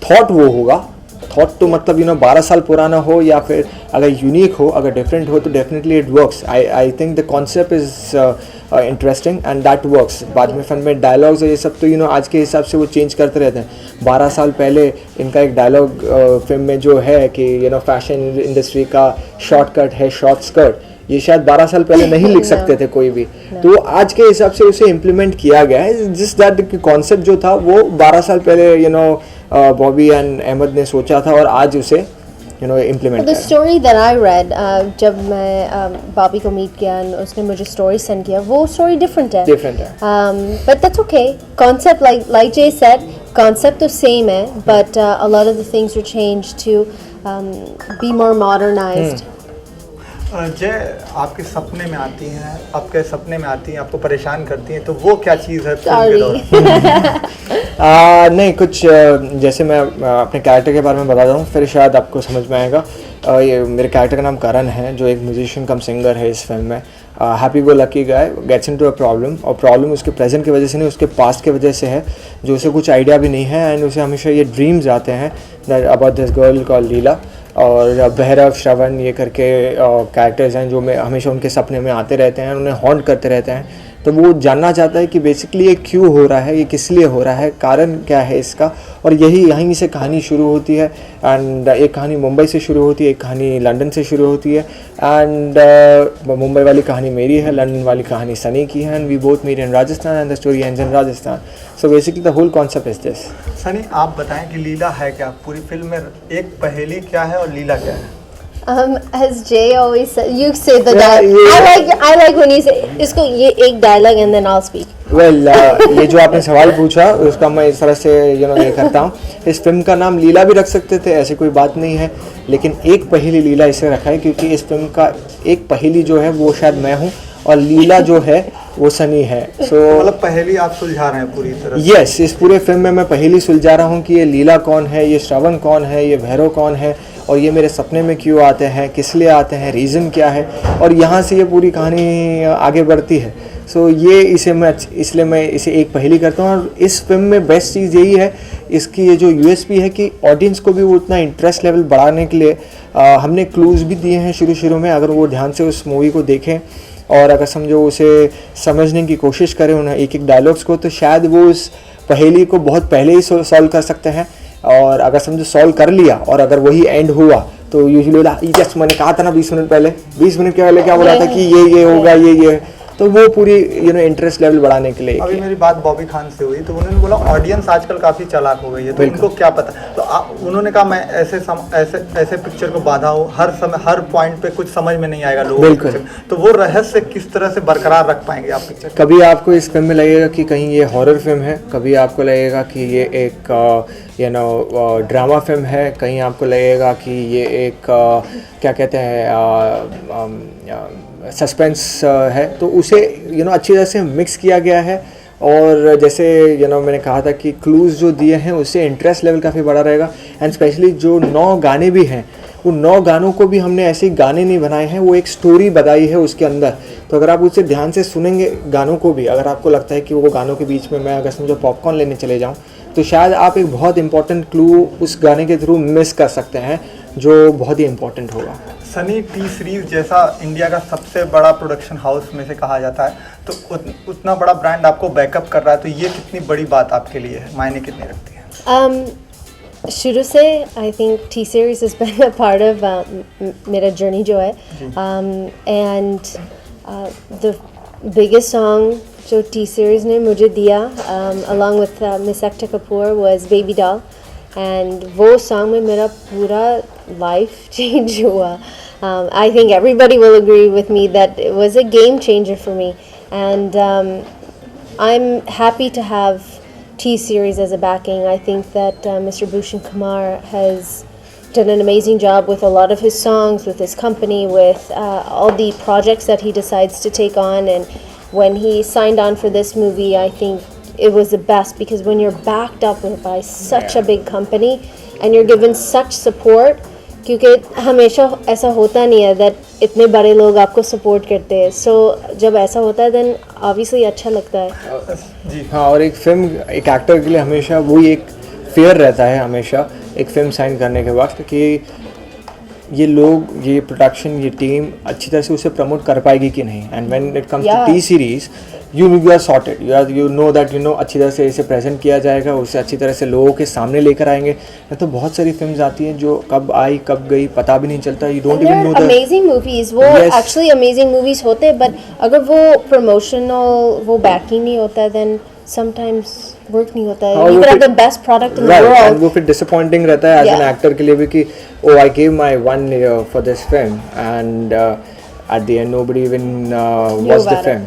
थॉट वो होगा, थॉट तो मतलब 12 साल पुराना हो या फिर अगर यूनिक हो, अगर डिफरेंट हो तो definitely it works. I think the concept is interesting and that works. बाद में फिल्म में डायलॉग्स ये सब तो आज के हिसाब से वो चेंज करते रहते हैं। 12 साल पहले इनका एक डायलॉग फिल्म में जो है कि फैशन इंडस्ट्री का शॉर्टकट है शॉर्ट स्कर्ट, ये शायद 12 साल पहले नहीं लिख सकते थे कोई भी, तो आज के हिसाब से उसे इम्प्लीमेंट किया गया है। जिस दैट कॉन्सेप्ट जो था वो 12 साल पहले बॉबी एंड अहमद ने सोचा था और आज उसे implement The story that I read, जब मैं बॉबी को मीट किया और उसने मुझे स्टोरी सेंड किया, वो स्टोरी डिफरेंट है। But that's okay. Concept, like Jay said, concept तो same है, but a lot of the things were changed to be more modernized. जय, आपके सपने में आती हैं, आपके सपने में आती हैं, आपको परेशान करती हैं, तो वो क्या चीज़ है फिल्म के दौरान? नहीं, कुछ जैसे मैं अपने कैरेक्टर के बारे में बताता हूँ, फिर शायद आपको समझ में आएगा। ये मेरे कैरेक्टर का नाम करण है, जो एक म्यूजिशियन कम सिंगर है इस फिल्म में। Happy go lucky guy gets into a problem, और प्रॉब्लम उसके प्रेजेंट की वजह से नहीं, उसके पास्ट की वजह से है, जो उसे कुछ आइडिया भी नहीं है। एंड उसे हमेशा ये ड्रीम्स आते हैं अबाउट दिस गर्ल कॉल्ड लीला, और भैरव, श्रवण, ये करके कैरेक्टर्स हैं जो मैं हमेशा उनके सपने में आते रहते हैं, उन्हें हॉन्ट करते रहते हैं। तो वो जानना चाहता है कि बेसिकली ये क्यों हो रहा है, ये किस लिए हो रहा है, कारण क्या है इसका, और यहीं से कहानी शुरू होती है। एंड एक कहानी मुंबई से शुरू होती है, एक कहानी लंदन से शुरू होती है। एंड मुंबई वाली कहानी मेरी है, लंदन वाली कहानी सनी की है, and we both meet in Rajasthan and the story ends in Rajasthan. So basically the whole concept is this. Sunny, आप बताएं कि लीला है क्या? पूरी फिल्म में एक पहेली क्या है और लीला क्या है? As Jay always said, you say the dialogue. I like when you say इसको ये एक dialogue and then I'll speak. Well, ये जो आपने सवाल पूछा उसका मैं इस तरह से ये करता हूँ। इस फिल्म का नाम लीला भी रख सकते थे, ऐसी कोई बात नहीं है, लेकिन एक पहेली लीला इसे रखा है क्योंकि इस फिल्म का एक पहेली जो है वो शायद मैं हूँ और लीला जो है वो सनी है। मतलब पहेली आप सुलझा रहे हैं पूरी तरह से? यस, इस पूरे फिल्म में मैं पहेली सुलझा रहा हूँ कि ये लीला कौन है, ये श्रवण कौन है, ये भैरव कौन है, और ये मेरे सपने में क्यों आते हैं, किस लिए आते हैं, रीज़न क्या है, और यहाँ से ये पूरी कहानी आगे बढ़ती है। सो ये इसलिए मैं इसे एक पहेली करता हूँ। और इस फिल्म में बेस्ट चीज़ यही है, इसकी ये जो यूएसपी है कि ऑडियंस को भी वो उतना इंटरेस्ट लेवल बढ़ाने के लिए हमने क्लूज़ भी दिए हैं शुरू में। अगर वो ध्यान से उस मूवी को देखें और अगर समझो उसे समझने की कोशिश करें उन्हें एक डायलॉग्स को, तो शायद वो उस पहेली को बहुत पहले ही सॉल्व कर सकते हैं। और अगर समझो सॉल्व कर लिया और अगर वही एंड हुआ तो यूजुअली जस्ट मैंने कहा था ना 20 मिनट के पहले क्या बोला था कि ये होगा, ये तो वो पूरी इंटरेस्ट लेवल बढ़ाने के लिए। अभी मेरी बात बॉबी खान से हुई तो उन्होंने बोला ऑडियंस आजकल काफ़ी चालाक हो गई है, तो उनको क्या पता। तो उन्होंने कहा मैं ऐसे पिक्चर को बांधा हूँ, हर पॉइंट पे कुछ समझ में नहीं आएगा लोगों को, तो वो रहस्य किस तरह से बरकरार रख पाएंगे आप पिक्चर? कभी आपको इस फिल्म में लगेगा कि कहीं ये हॉरर फिल्म है, कभी आपको लगेगा कि ये एक ड्रामा फिल्म है, कहीं आपको लगेगा कि ये एक क्या कहते हैं सस्पेंस है। तो उसे अच्छी तरह से मिक्स किया गया है। और जैसे मैंने कहा था कि क्लूज़ जो दिए हैं उससे इंटरेस्ट लेवल काफ़ी बड़ा रहेगा। एंड स्पेशली जो 9 गाने भी हैं, वो 9 गानों को भी हमने ऐसे गाने नहीं बनाए हैं, वो एक स्टोरी बताई है उसके अंदर। तो अगर आप उसे ध्यान से सुनेंगे गानों को भी, अगर आपको लगता है कि वो गानों के बीच में मैं अगर समझो पॉपकॉर्न लेने चले जाऊँ, तो शायद आप एक बहुत इंपॉर्टेंट क्लू उस गाने के थ्रू मिस कर सकते हैं जो बहुत ही इंपॉर्टेंट होगा। सनी टी सीरीज जैसा इंडिया का सबसे बड़ा प्रोडक्शन हाउस में से कहा जाता है, तो उतना बड़ा ब्रांड आपको बैकअप कर रहा है, तो ये कितनी बड़ी बात आपके लिए है, मायने कितनी रखती है? शुरू से I think T series is been a part of मेरा जर्नी जो है, एंड biggest song जो T series ने मुझे दिया along with Miss Ekta Kapoor was Baby Doll, and वो song में मेरा पूरा life change हुआ. I think everybody will agree with me that it was a game changer for me, and I'm happy to have T series as a backing. I think that Mr. Bhushan Kumar has done an amazing job with a lot of his songs, with his company, with all the projects that he decides to take on. And when he signed on for this movie, I think it was the best, because when you're backed up by such a big company and you're given such support, क्योंकि हमेशा ऐसा होता नहीं है that इतने बड़े लोग आपको सपोर्ट करते हैं, so जब ऐसा होता है then obviously अच्छा लगता है. जी हाँ, और एक फिल्म एक एक्टर के लिए हमेशा वही एक फेयर रहता है हमेशा एक फिल्म साइन करने के वक्त कि ये लोग, ये प्रोडक्शन, ये टीम अच्छी तरह से उसे प्रमोट कर पाएगी कि नहीं. And when it comes to T series you are sorted, you know that अच्छी तरह से इसे प्रेजेंट किया जाएगा, उसे अच्छी तरह से लोगों के सामने लेकर आएंगे. तो बहुत सारी फिल्म्स आती हैं जो कब आई कब गई पता भी नहीं चलता. You don't even know the amazing movies, वो एक्चुअली अमेजिंग मूवीज होते हैं, बट अगर वो प्रमोशनल वो बैकिंग नहीं होता है देन समटाइम्स वर्क नहीं होता है. You can have the best product in the world. वो फिर डिसअपॉइंटिंग रहता है एज एन एक्टर के लिए भी कि oh I give my 1 year for this film and at the end nobody even watched the film.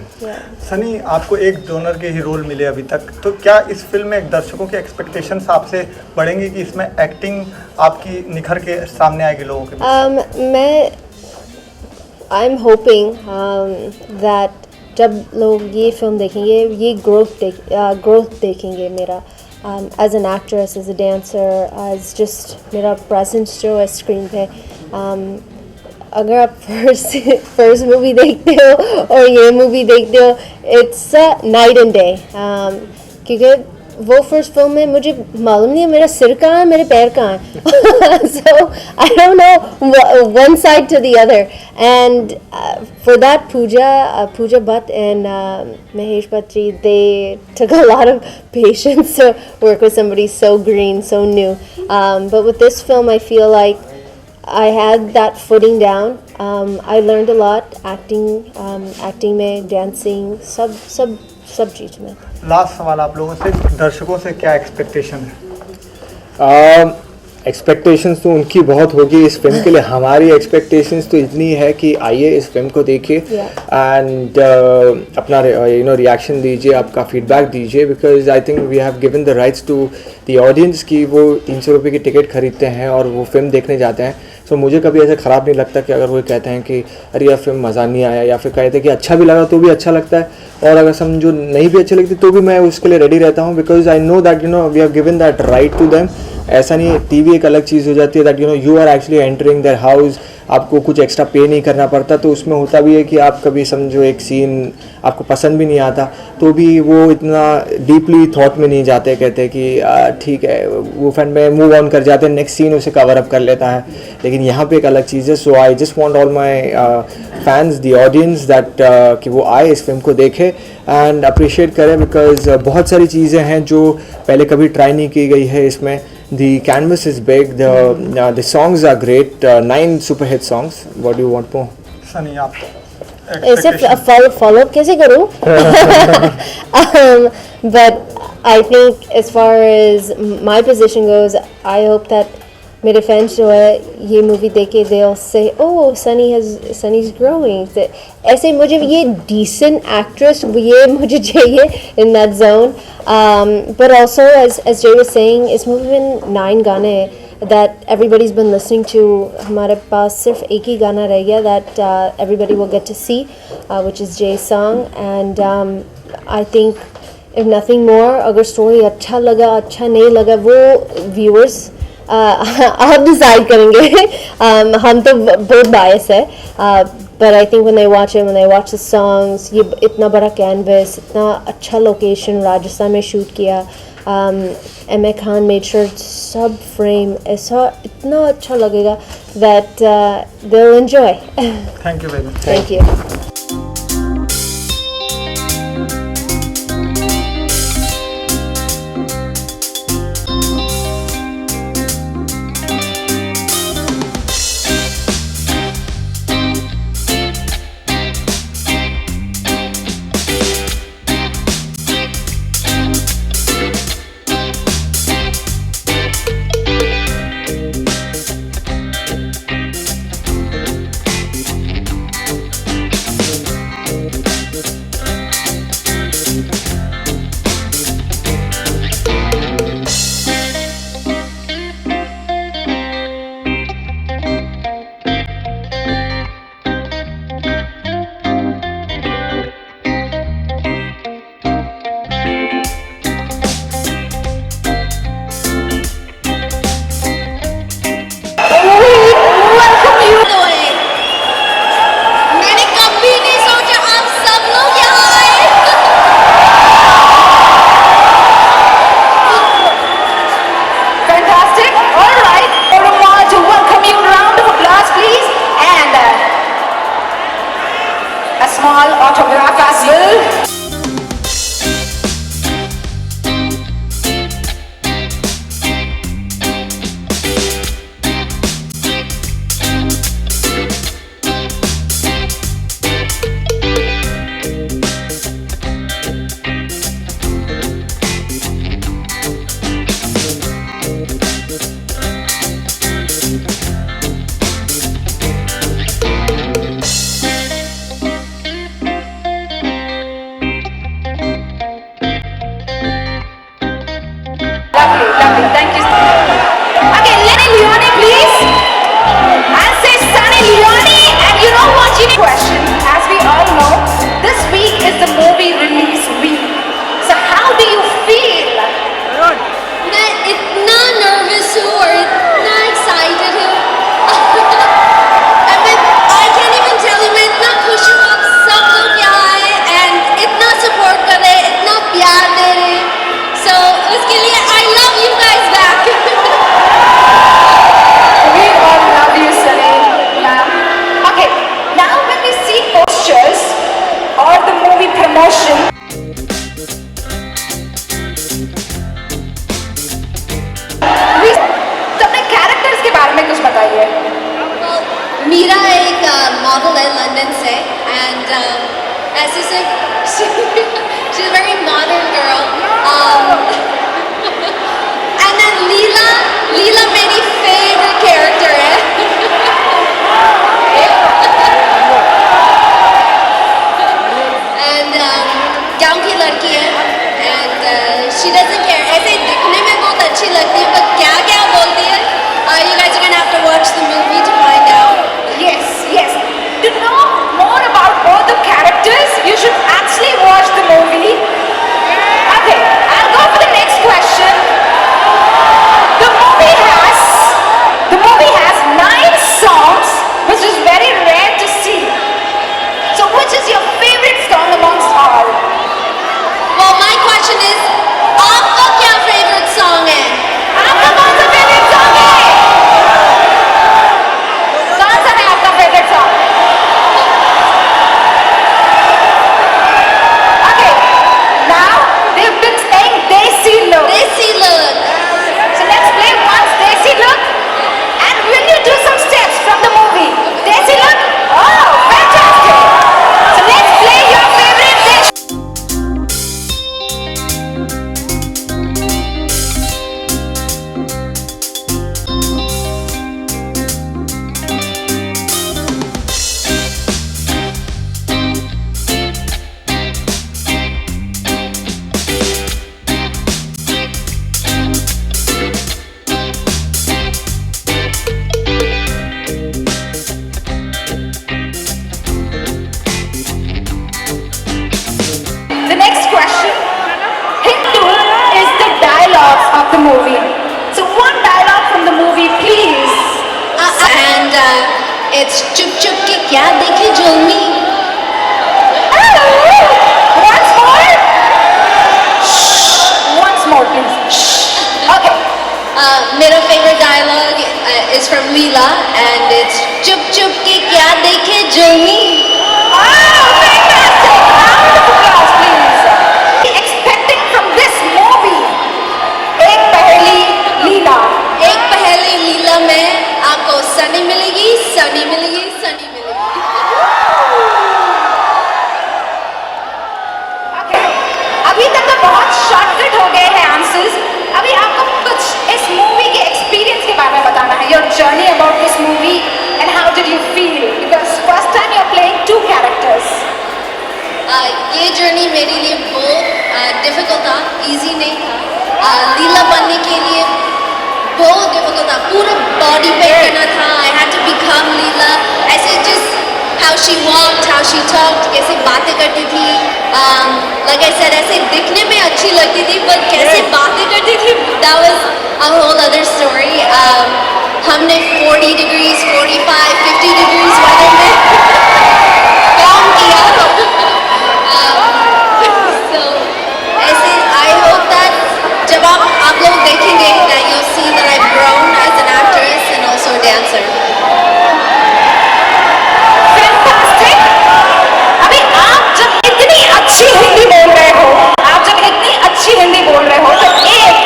Sunny, आपको एक डोनर के ही रोल मिले अभी तक, तो क्या इस फिल्म में दर्शकों के एक्सपेक्टेशंस आपसे बढ़ेंगे कि इसमें एक्टिंग आपकी निखर के सामने आएगी लोगों के? मैं I'm hoping that जब लोग ये फिल्म देखेंगे ये ग्रोथ देखेंगे मेरा as an actress, as a dancer, as just मेरा presence जो है स्क्रीन पे. अगर आप फर्स्ट मूवी देखते हो और ये मूवी देखते हो, इट्स नाइट एंड डे. क्योंकि वो फर्स्ट फिल्म में मुझे मालूम नहीं है मेरा सिर कहाँ है मेरे पैर कहाँ है. So I don't know one side to the other, and for that Pooja Bhatt and Mahesh Bhattri, they took a lot of patience to work with somebody so green, so new. But with this film I feel like I had that footing down. I learned a lot acting में, dancing, सब चीज़ में. Last सवाल आप लोगों से, दर्शकों से क्या एक्सपेक्टेशन है? एक्सपेक्टेशंस तो उनकी बहुत होगी इस फिल्म के लिए. हमारी एक्सपेक्टेशंस तो इतनी है कि आइए इस फिल्म को देखिए एंड अपना रिएक्शन दीजिए, आपका फीडबैक दीजिए, because I think we have given the rights to the audience कि वो 300 रुपये की टिकट खरीदते हैं और वो फिल्म देखने जाते हैं. सो मुझे कभी ऐसा ख़राब नहीं लगता कि अगर वो कहते हैं कि अरे यार फिल्म मज़ा नहीं आया, या फिर कहते हैं कि अच्छा भी लगा तो भी अच्छा लगता है, और अगर समझो नहीं भी अच्छी लगती तो भी मैं उसके लिए रेडी रहता हूँ, because I know that we have given that right to them. ऐसा नहीं है, टीवी एक अलग चीज़ हो जाती है that you are actually entering their house, आपको कुछ एक्स्ट्रा पे नहीं करना पड़ता. तो उसमें होता भी है कि आप कभी समझो एक सीन आपको पसंद भी नहीं आता तो भी वो इतना डीपली थॉट में नहीं जाते, कहते हैं कि ठीक है वो फ्रेंड में मूव ऑन कर जाते हैं, नेक्स्ट सीन उसे कवर अप कर लेता है. लेकिन यहाँ पे एक अलग चीज़ है. So I just want all my fans, the audience, that कि वो आए इस फिल्म को देखे एंड अप्रिशिएट करें, बिकॉज बहुत सारी चीज़ें हैं जो पहले कभी ट्राई नहीं की गई है इसमें. The canvas is big, the songs are great, 9 super hit songs. What do you want more? Sunny, आप ऐसे follow up कैसे करूँ? But I think as far as my position goes, I hope that मेरे फैंस जो है ये movie देख के they'll say, oh Sunny's growing. ऐसे मुझे ये decent actress ये मुझे चाहिए in that zone. But also as Jay was saying, इस मूवी में 9 गाने हैं that everybody's been listening to. हमारे पास सिर्फ एक ही गाना रह गया that everybody will get to see, which is Jay's song. And I think if nothing more, अगर story अच्छा लगा अच्छा नहीं लगा वो viewers आप डिसाइड करेंगे. हम तो बहुत बायस है, but I think when they watch it, when they watch the songs, ये इतना बड़ा कैनवस, इतना अच्छा लोकेशन राजस्थान में शूट किया. M.A. Khan made sure सब फ्रेम ऐसा इतना अच्छा लगेगा that they'll enjoy. Thank you very much. Thank you. Leone, please. And say Sunny Leone. And you know what? Question. As we all know, this week is the movie release week. So how do you feel? मैं इतना nervous हूँ और इतना excited हूँ. I can't even tell you, मैं इतना खुश हूँ आप सब लोग यहाँ आए and इतना support कर रहे हैं, इतना प्यार दे रहे हैं. So उसके लिए I love you guys back. We all love you, Sunny. Yeah. Okay. Now when we see posters or the movie promotion. तो अपने कैरेक्टर्स के बारे में कुछ बताइए. मीरा एक मॉडल है लंदन से and ऐसे से she's a very modern girl. And then लीला मेरी favorite character है. And गाँव की लड़की है and she doesn't care. ऐसे दिखने में बहुत अच्छी लगती है पर क्या क्या बोलती है. You guys are gonna have to watch the movie to find out. Yes. To know more about both the characters, you should actually watch the movie. Okay, I'll go for the next question. The movie has 9 songs, which is very rare to see. So, which is your favorite song amongst all? Well, my question is, आपका क्या favorite song है? आपका कौन सा favorite song है? कौन सा है आपका favorite song? Okay, now they've been saying Desi Look. Desi Look. So let's play once Desi Look. And will you do some steps from the movie? Desi Look? Oh, fantastic. So let's play your favorite Desi. The next question. Hindu is the dialogues of the movie. So one dialogue from the movie, please. And it's चुप चुप के क्या देखे जुल्मी. Once more. Once more, please. Okay. मेरा favorite dialogue is from Leela and it's चुप चुप के क्या देखे जुल्मी. Fantastic. Round of applause, please. Expecting from this movie. एक पहेली लीला. एक पहेली लीला में आपको सनी मिलेगी, सनी मिलेगी, सनी मिलेगी. Okay. अभी तक तो बहुत शॉर्टकट हो गए हैं आंसर्स. अभी आपको कुछ इस मूवी के एक्सपीरियंस के बारे में बताना है. Your journey about this movie and how did you feel? Because first time you're playing 2 characters. ये जर्नी मेरे लिए बहुत डिफिकल्ट था, इजी नहीं था. लीला बनने के लिए बहुत डिफिकल्ट था. पूरा बॉडी पे करना था. आई हैड टू बिकम लीला. ऐसे just how she walked, how she talked, कैसे बातें करती थी. लाइक आई सेड ऐसे दिखने में अच्छी लगती थी पर कैसे बातें करती थी, that was a whole other story. हमने 40 डिग्रीज 45 50 डिग्रीज वेदर में काम किया. So, ऐसे I hope that जब आप लोग देखेंगे that you'll see that I've grown as an actress and also a dancer. Fantastic. अभी आप जब इतनी अच्छी हिंदी बोल रहे हो, तो एक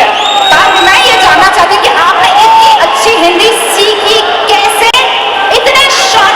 बात मैं ये जानना चाहती हूँ कि आपने इतनी अच्छी हिंदी सीखी कैसे? इतने शॉर्ट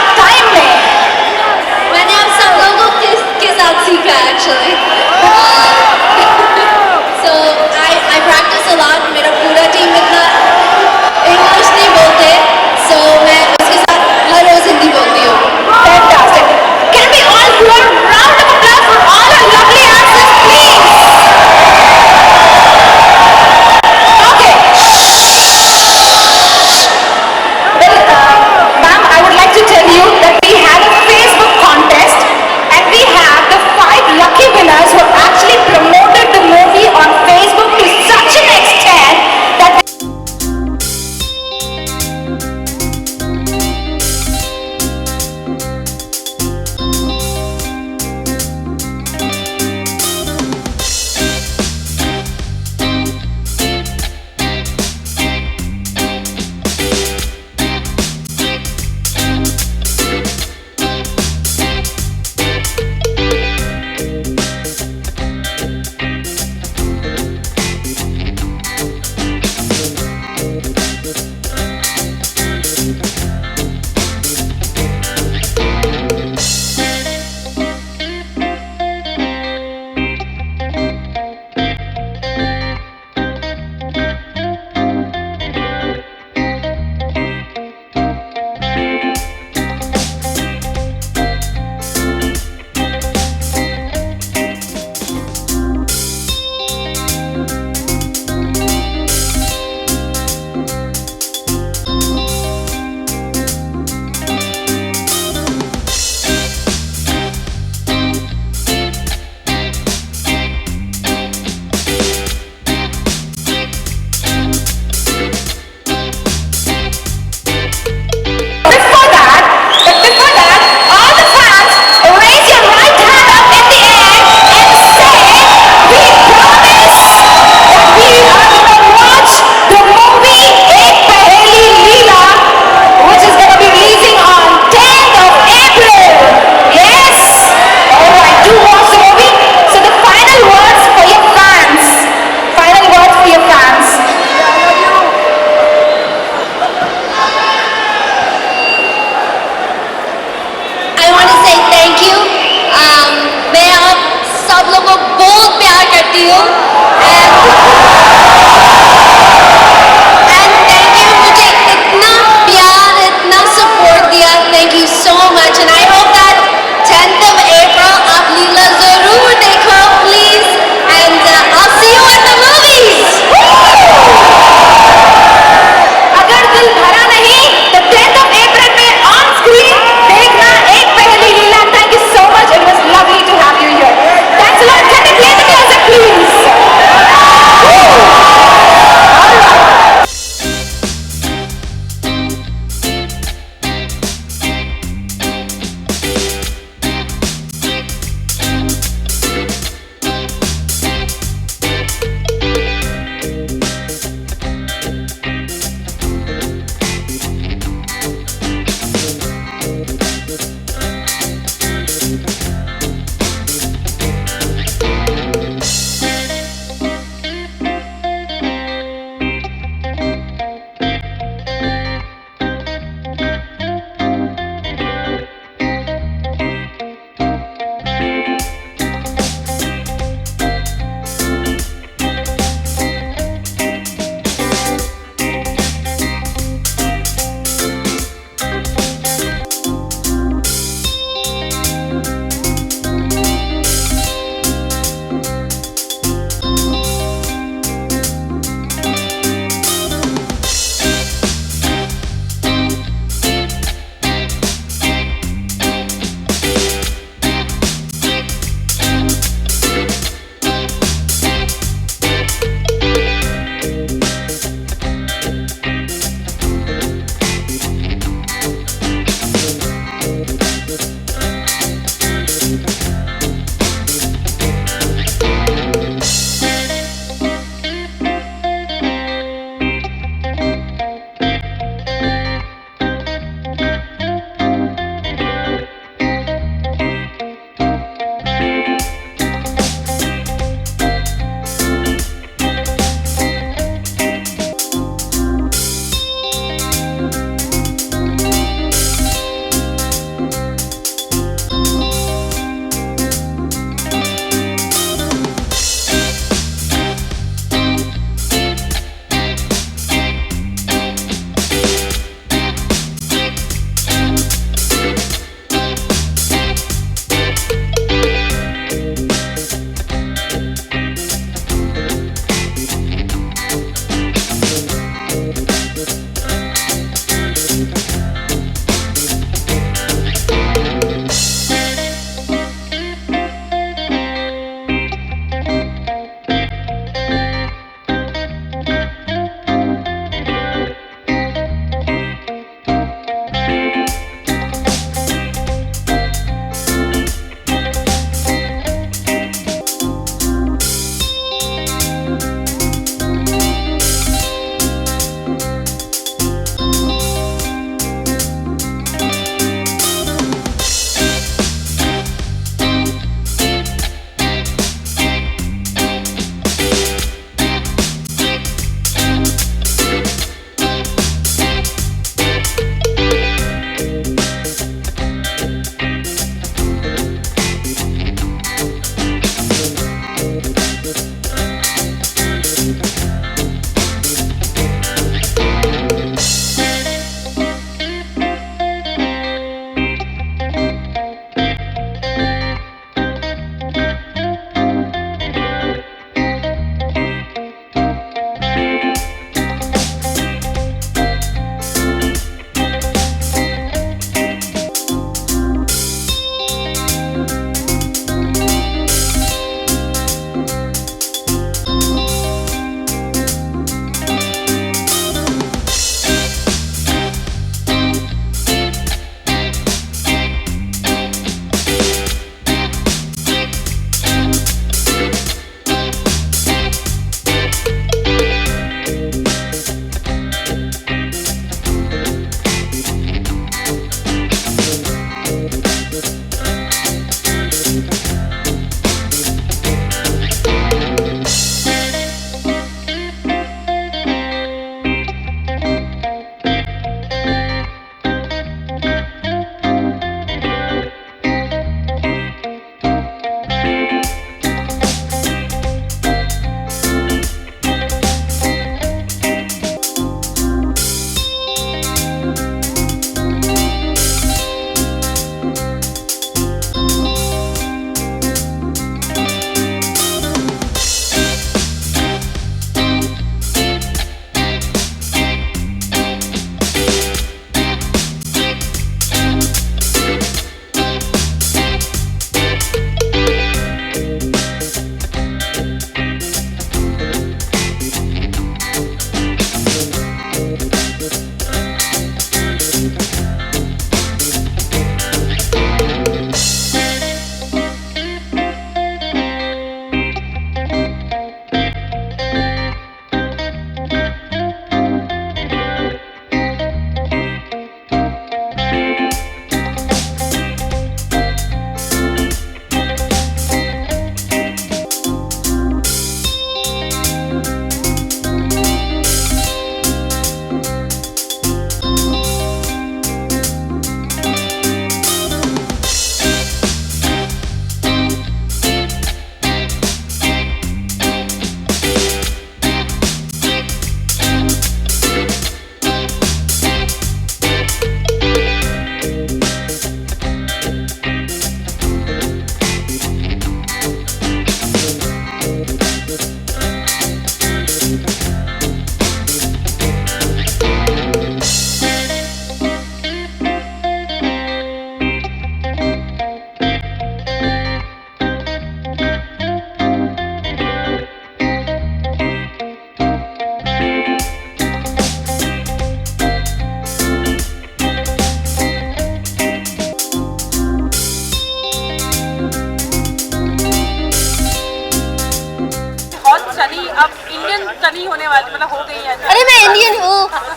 बहुत प्यार करती हूँ एंड थैंक यू मुझे इतना प्यार इतना सपोर्ट दिया thank you so much and I hope that 10th of April आप लीला जरूर देखो please and I'll see you at the movies अगर दिल भरा नहीं तो 10th of April में ऑन स्क्रीन देखना एक पहली लीला. Thank you so much. It was lovely to have you here. Thanks a lot. Can you play the music, please?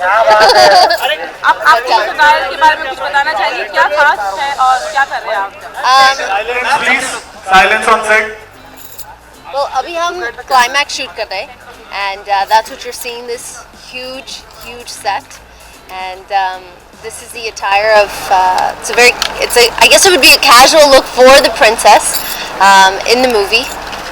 आप अपने सगाई के बारे में कुछ बताना चाहिए, क्या खास है और क्या कर रहे हैं आप? Silence on set. Well, अभी हम climax shoot कर रहे हैं, and that's what you're seeing, this huge set, and this is the attire of. I guess it would be a casual look for the princess in the movie.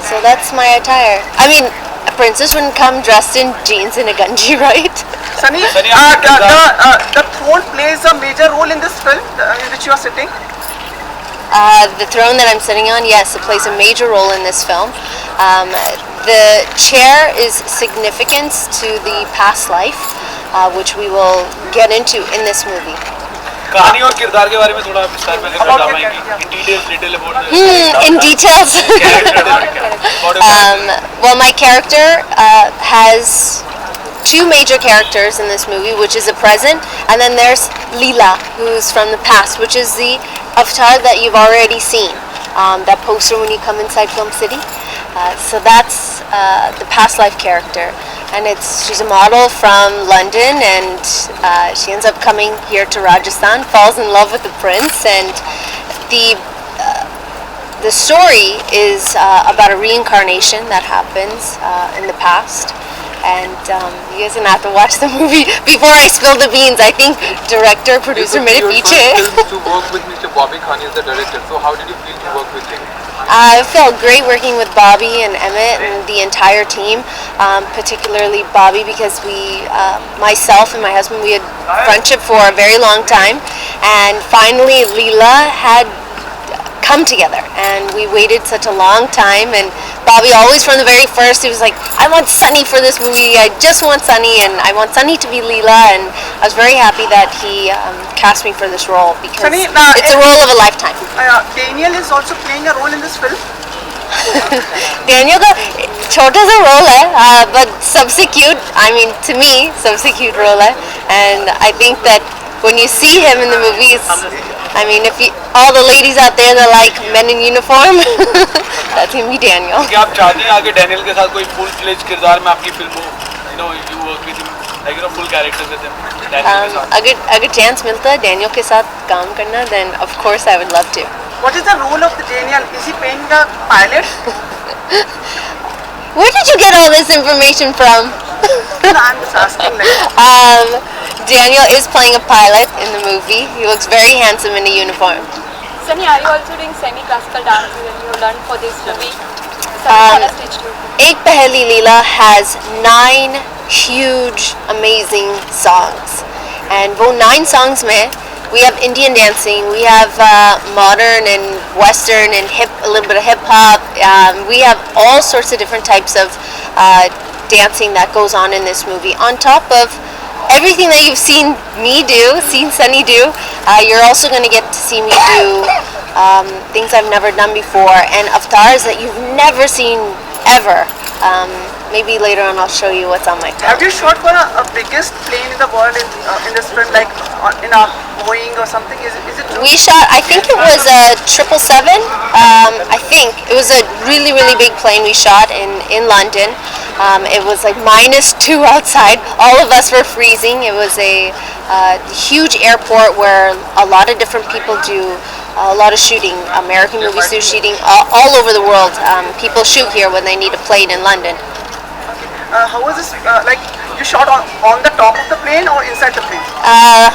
So that's my attire. I mean, a princess wouldn't come dressed in jeans and a gunji, right? Sunny, the throne plays a major role in this film in which you are sitting. The throne that I'm sitting on, yes, it plays a major role in this film. The chair is significant to the past life, which we will get into in this movie. कहानी और किरदार के बारे में थोड़ा विस्तार में detail about In details. Well, my character has two major characters in this movie, which is the present, and then there's Leela, who's from the past, which is the avatar that you've already seen, that poster when you come inside Film City. So that's the past life character, and she's a model from London, and she ends up coming here to Rajasthan, falls in love with the prince, and the story is about a reincarnation that happens in the past. And you guys are gonna have to watch the movie before I spill the beans. I think director, producer मेरे पीछे. to work with Mr. Bobby Khan as the director. So how did you feel to work with him? I felt great working with Bobby and Emmett and the entire team, particularly Bobby, because myself and my husband, we had friendship for a very long time, and finally Leela had come together, and we waited such a long time, and Bobby always from the very first, he was like, I want Sunny for this movie, I just want Sunny, and I want Sunny to be Leela, and I was very happy that he cast me for this role, because Sunny, it's a role of a lifetime. Daniel is also playing a role in this film. Daniel का छोटा सा role है, but सबसे cute, I mean to me सबसे cute role है, and I think that when you see him in the movies, I mean, all the ladies out there that like men in uniform, that's gonna be Daniel. क्या आप चाहते हैं आगे Daniel के साथ कोई full fledged किरदार में आपकी फिल्म हो, you work with him, like full character with him, Daniel के साथ? अगर chance मिलता है Daniel के साथ काम करना, then of course I would love to. What is the role of the Daniel? Is he playing a pilot? Where did you get all this information from? I'm just asking. Daniel is playing a pilot in the movie. He looks very handsome in a uniform. Sunny, are you also doing semi-classical dance that you learned for this movie? Ek Peheli Leela has 9 huge, amazing songs. And wo 9 songs mein, we have Indian dancing, we have modern and Western and a little bit of hip-hop. We have all sorts of different types of dancing that goes on in this movie. On top of everything that you've seen me do, seen Sunny do, you're also going to get to see me do things I've never done before, and avatars that you've never seen ever. Maybe later on I'll show you what's on my Have you shot for a biggest plane in the world in this film, like in a Boeing or something? Is it true? We shot, I think it was a 777. I think it was a really, really big plane we shot in London. It was like -2 outside. All of us were freezing. It was a huge airport where a lot of different people do a lot of shooting. American movies do shooting all over the world. People shoot here when they need a plane in London. How was this? Like you shot on the top of the plane or inside the plane?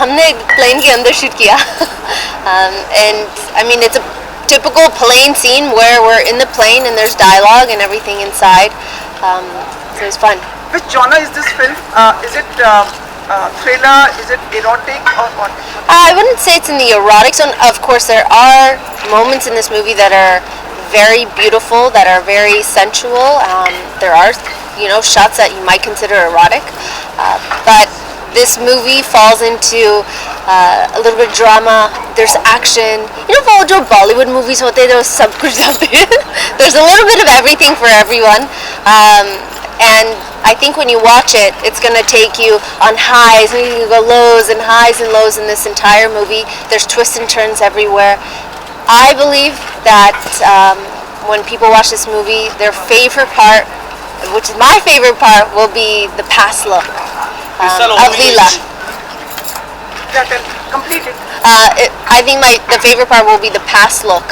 हमने plane के अंदर shoot किया. And I mean it's a typical plane scene where we're in the plane and there's dialogue and everything inside. So it was fun. Which genre is this film? Is it thriller? Is it erotic or what? I wouldn't say it's in the erotic zone. Of course, there are moments in this movie that are very beautiful, that are very sensual. There are, shots that you might consider erotic. But this movie falls into a little bit of drama. There's action. वो जो Bollywood movies होते हैं, those सब कुछ डालते हैं. There's a little bit of everything for everyone. And I think when you watch it, it's going to take you on highs, and you go lows and highs and lows in this entire movie. There's twists and turns everywhere. I believe that when people watch this movie, their favorite part, which is my favorite part, will be the past look. of Leela. Complete it. I think the favorite part will be the past look,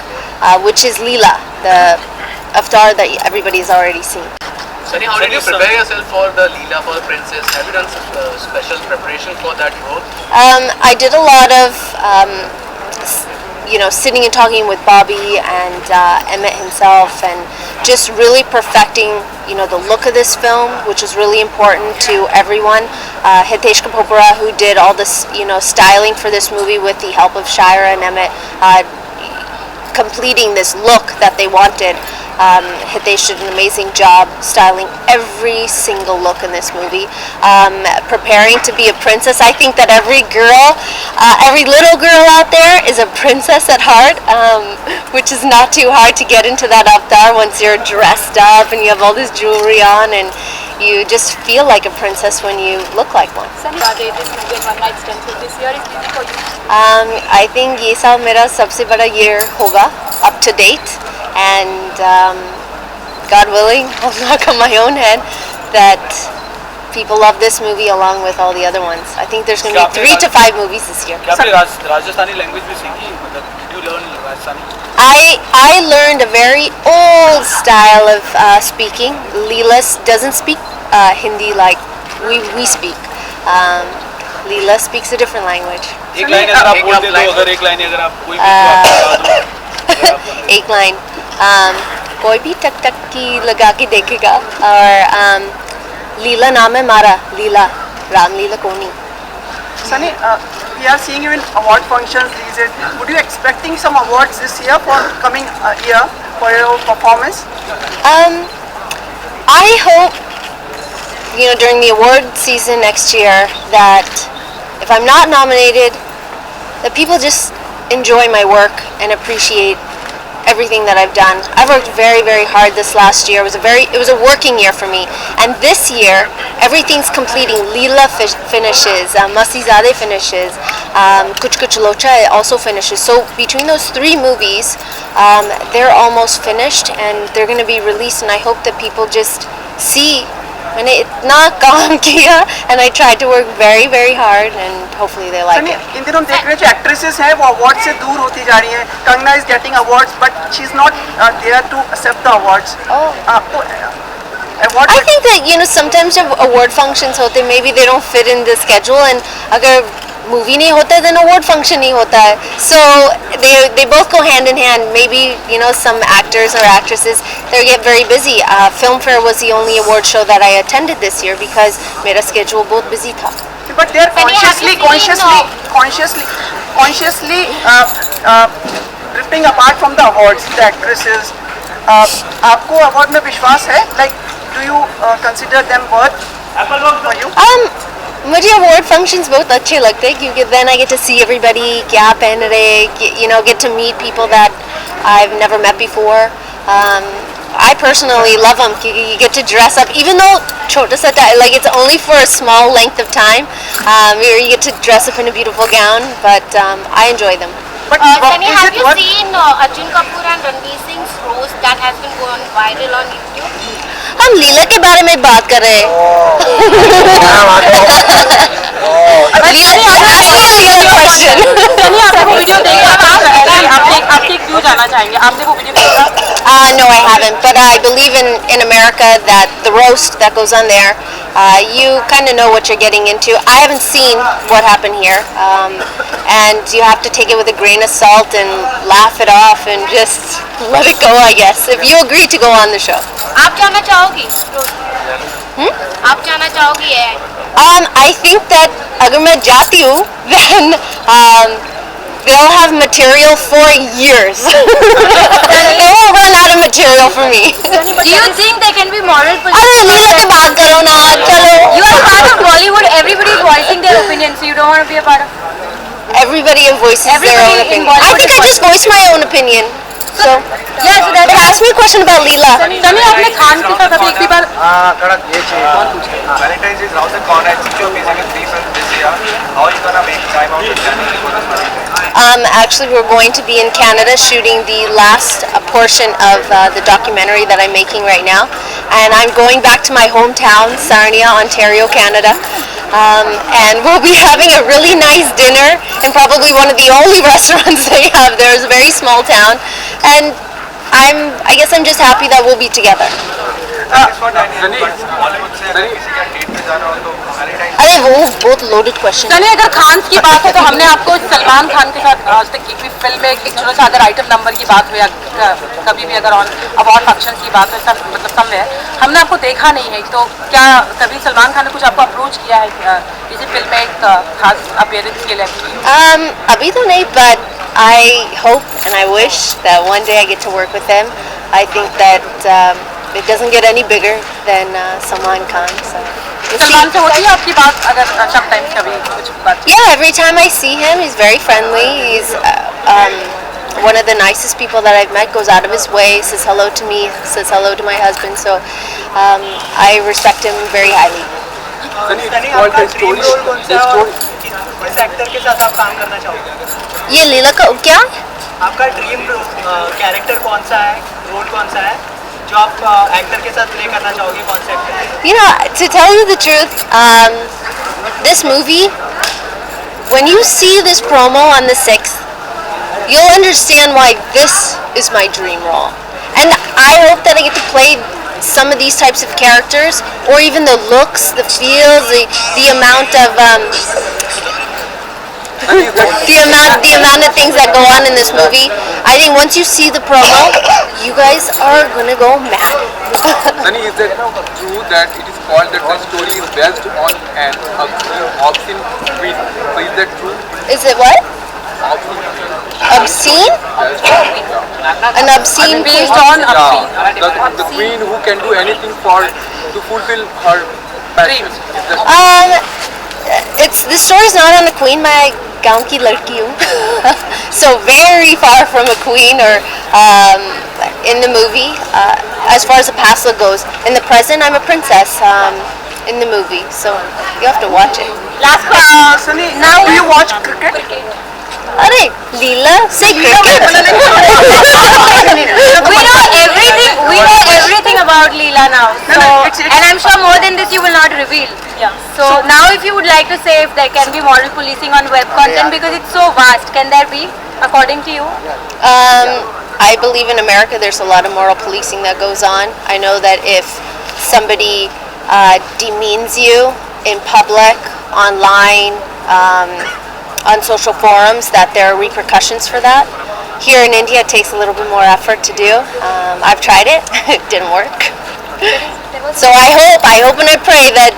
which is Leela, the avatar that everybody's already seen. Sunny, how did you prepare yourself for the Leela, for the princess? Have you done special preparation for that role? I did a lot of, sitting and talking with Bobby and Emmett himself, and just really perfecting, the look of this film, which was really important to everyone. Hitesh Kapopara, who did all this, styling for this movie with the help of Shira and Emmett, completing this look that they wanted. Hitesh did an amazing job styling every single look in this movie. Preparing to be a princess, I think that every little girl out there is a princess at heart, which is not too hard to get into that avatar once you're dressed up and you have all this jewelry on, and you just feel like a princess when you look like one. I think ये साल मेरा सबसे बड़ा year होगा, up to date, and God willing, I'll knock on my own head that people love this movie along with all the other ones. I think there's going to be 3 to 5 movies this year. क्या आपने Rajasthani language भी सीखी? मतलब did you learn Rajasthani? I learned a very old style of speaking. Leela doesn't speak Hindi like we speak. Leela speaks a different language. एक line अगर आप बोल दे तो अगर एक लाइन अगर आप कोई भी बता दो. एक लाइन कोई भी टक टक की लगा के देखेगा, और लीला नाम है हमारा, लीला रामलीला कोनी. Sunny, we are seeing you in award functions these days. Would you expecting some awards this year for coming year for your performance? I hope, during the award season next year, that if I'm not nominated, that people just enjoy my work and appreciate everything that I've done. I've worked very, very hard this last year. It was a working year for me, and this year everything's completing. Leela finishes, Masizade finishes, Kuch Kuch Locha also finishes. So between those 3 movies, they're almost finished, and they're going to be released. And I hope that people just see मैंने इतना काम किया, and I tried to work very, very hard, and hopefully they like it. इन दिनों देख रहे हैं जो actresses हैं वो अवार्ड से दूर होती जा रही हैं. Kangana is getting awards, but she's not there to accept the awards. I think that sometimes जब award functions होते, maybe they don't fit in the schedule, and अगर movie नहीं होता then award function नहीं होता है. So they both go hand in hand. Maybe some actors or actresses, they get very busy. Filmfare was the only award show that I attended this year because मेरा schedule बहुत busy था. But they're consciously drifting apart from the awards, the actresses. आपको award में विश्वास है? Like, do you consider them worth for you? मुझे award functions बहुत अच्छे लगते हैं, क्योंकि then I get to see everybody क्या पहन रहे, get to meet people that I've never met before. I personally love them. You get to dress up, even though छोटा सा like it's only for a small length of time. You get to dress up in a beautiful gown, but I enjoy them. Sunny, have you seen Arjun Kapoor and Ranveer Singh's roast that has been going viral on YouTube? हम लीला के बारे में बात कर रहे हैं. No, I haven't, but I believe in America that the roast that goes on there, you kind of know what you're getting into. I haven't seen what happened here, and you have to take it with a grain of salt and laugh it off and just let it go, I guess, if you agree to go on the show. आप जाना चाहोगी? आप जाना चाहोगी? I think that अगर मैं जाती हूँ, then they'll have material for years. They won't run out of material for me. Do you think there can be moral police? अरे लीला की बात करो ना, चलो. You are part of Bollywood. Everybody is voicing their opinion, so you don't want to be a part of. Everybody voices their own opinion. I think I just voiced my own opinion. So yeah, so that ask me a question about Leela. Sunny, आपने खान के साथ अभी एक भी बार कड़क ये चाहिए. कौन पूछे? Valentine's is around the corner. Since you're busy with 3 films this year, how are you gonna make time out to January? Actually, we're going to be in Canada shooting the last portion of the documentary that I'm making right now, and I'm going back to my hometown, Sarnia, Ontario, Canada, and we'll be having a really nice dinner in probably one of the only restaurants they have there. It's a very small town, and I guess I'm just happy that we'll be together. अरे वो बहुत loaded question. Sunny, अगर खान की बात है तो हमने आपको सलमान खान के साथ आज तक की फिल्म में एक छोटा सा अगर आइटम नंबर की बात हो या कभी भी अगर अवार्ड फंक्शन की बात हो सब मतलब समवेयर हमने आपको देखा नहीं है, तो क्या कभी सलमान खान ने कुछ आपको अप्रोच किया है किसी फिल्म में एक खास अपीयरेंस के लिए? अभी तो नहीं, but I hope and I wish that one day I get to work with him. I think that it doesn't get any bigger than Salman Khan. So. Salman से होती है आपकी बात अगर sometimes कभी कुछ बात? Yeah, every time I see him, he's very friendly. He's one of the nicest people that I've met. Goes out of his way, says hello to me, says hello to my husband. So I respect him very highly. किस actor के साथ आप काम करना चाहोगे? ये लीला का क्या? आपका ड्रीम कैरेक्टर कौन सा है, रोल कौन सा है जो आप एक्टर के साथ प्ले करना चाहोगे, कौन से actor? You know, to tell you the truth, this movie, when you see this promo on the 6th, you'll understand why this is my dream role. And I hope that I get to play some of these types of characters, or even the looks, the feels, the amount of the amount of things that go on in this movie. I think once you see the promo, you guys are gonna go mad. Sunny, is it true that it is called that the story is based on an obscene queen? So is that true? Is it what? Obscene? An obscene based on obscene. The queen who can do anything to fulfill her dreams. It's the story's not on the queen. मैं गाँव की लड़की हूँ, so very far from a queen or in the movie. As far as the past goes, in the present I'm a princess in the movie, so you have to watch it. Last question, Sunny. Now do you watch cricket? अरे लीला से cricket. We know everything about Leela now. So, and I'm sure more than this you will not reveal. Yeah. So now if you would like to say if there can be moral policing on web content because it's so vast, can there be, according to you? I believe in America there's a lot of moral policing that goes on. I know that if somebody demeans you in public, online, on social forums, that there are repercussions for that. Here in India, it takes a little bit more effort to do. I've tried it; it didn't work. So I hope, and I pray that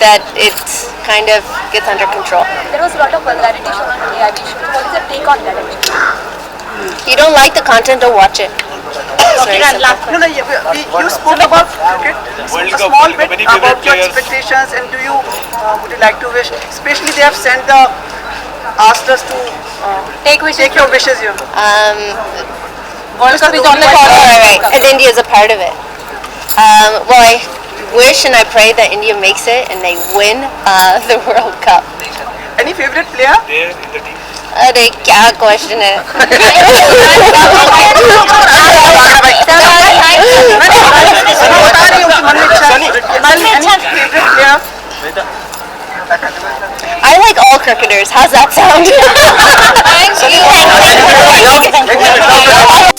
that it kind of gets under control. There was a lot of vulgarity shown on AIB show. What is your take on that? You don't like the content, don't watch it. You spoke about cricket, a small bit about your expectations, and would you like to wish? Especially they have asked us to take your wishes here. World Cup is on the corner, right? And India is a part of it. Well, I wish and I pray that India makes it and they win the World Cup. Any favorite player? There in the team. अरे क्या question है? I like all cricketers. How's that sound? Thank you.